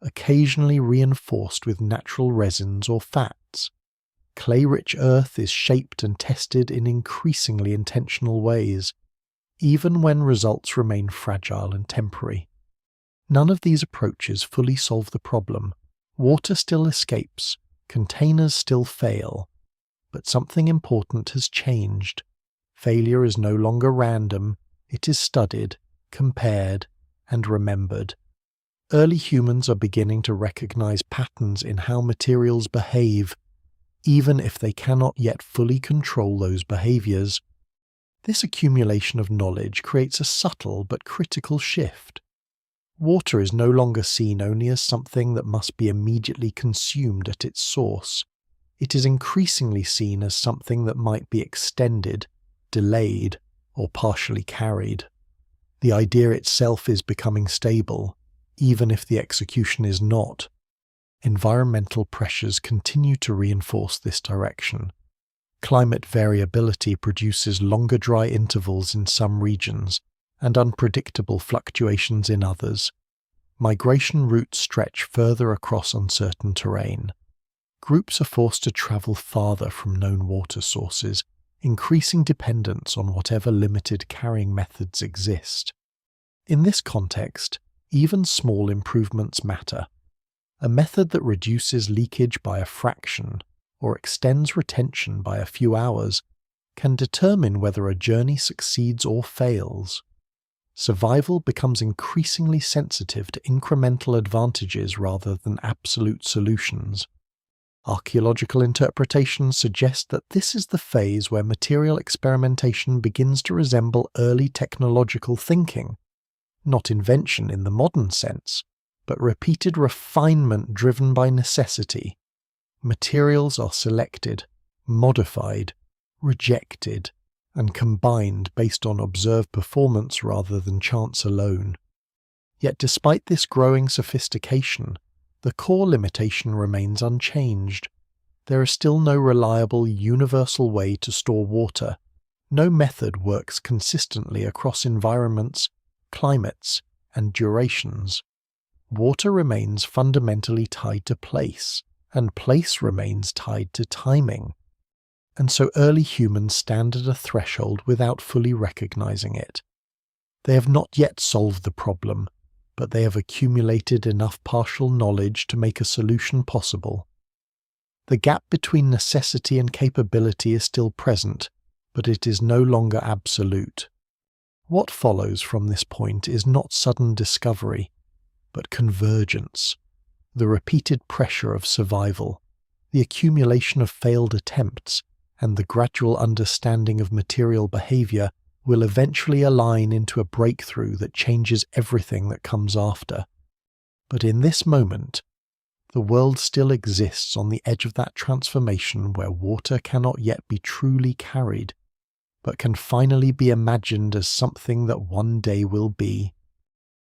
occasionally reinforced with natural resins or fats. Clay-rich earth is shaped and tested in increasingly intentional ways, even when results remain fragile and temporary. None of these approaches fully solve the problem. Water still escapes, containers still fail, but something important has changed. Failure is no longer random, it is studied, compared, and remembered. Early humans are beginning to recognize patterns in how materials behave, even if they cannot yet fully control those behaviors. This accumulation of knowledge creates a subtle but critical shift. Water is no longer seen only as something that must be immediately consumed at its source. It is increasingly seen as something that might be extended, delayed, or partially carried. The idea itself is becoming stable, even if the execution is not. Environmental pressures continue to reinforce this direction. Climate variability produces longer dry intervals in some regions and unpredictable fluctuations in others. Migration routes stretch further across uncertain terrain. Groups are forced to travel farther from known water sources, increasing dependence on whatever limited carrying methods exist. In this context, even small improvements matter. A method that reduces leakage by a fraction or extends retention by a few hours can determine whether a journey succeeds or fails. Survival becomes increasingly sensitive to incremental advantages rather than absolute solutions. Archaeological interpretations suggest that this is the phase where material experimentation begins to resemble early technological thinking, not invention in the modern sense, but repeated refinement driven by necessity. Materials are selected, modified, rejected, and combined based on observed performance rather than chance alone. Yet despite this growing sophistication, the core limitation remains unchanged. There is still no reliable, universal way to store water. No method works consistently across environments, climates, and durations. Water remains fundamentally tied to place, and place remains tied to timing. And so early humans stand at a threshold without fully recognizing it. They have not yet solved the problem, but they have accumulated enough partial knowledge to make a solution possible. The gap between necessity and capability is still present, but it is no longer absolute. What follows from this point is not sudden discovery, but convergence, the repeated pressure of survival, the accumulation of failed attempts, and the gradual understanding of material behavior will eventually align into a breakthrough that changes everything that comes after. But in this moment, the world still exists on the edge of that transformation where water cannot yet be truly carried, but can finally be imagined as something that one day will be.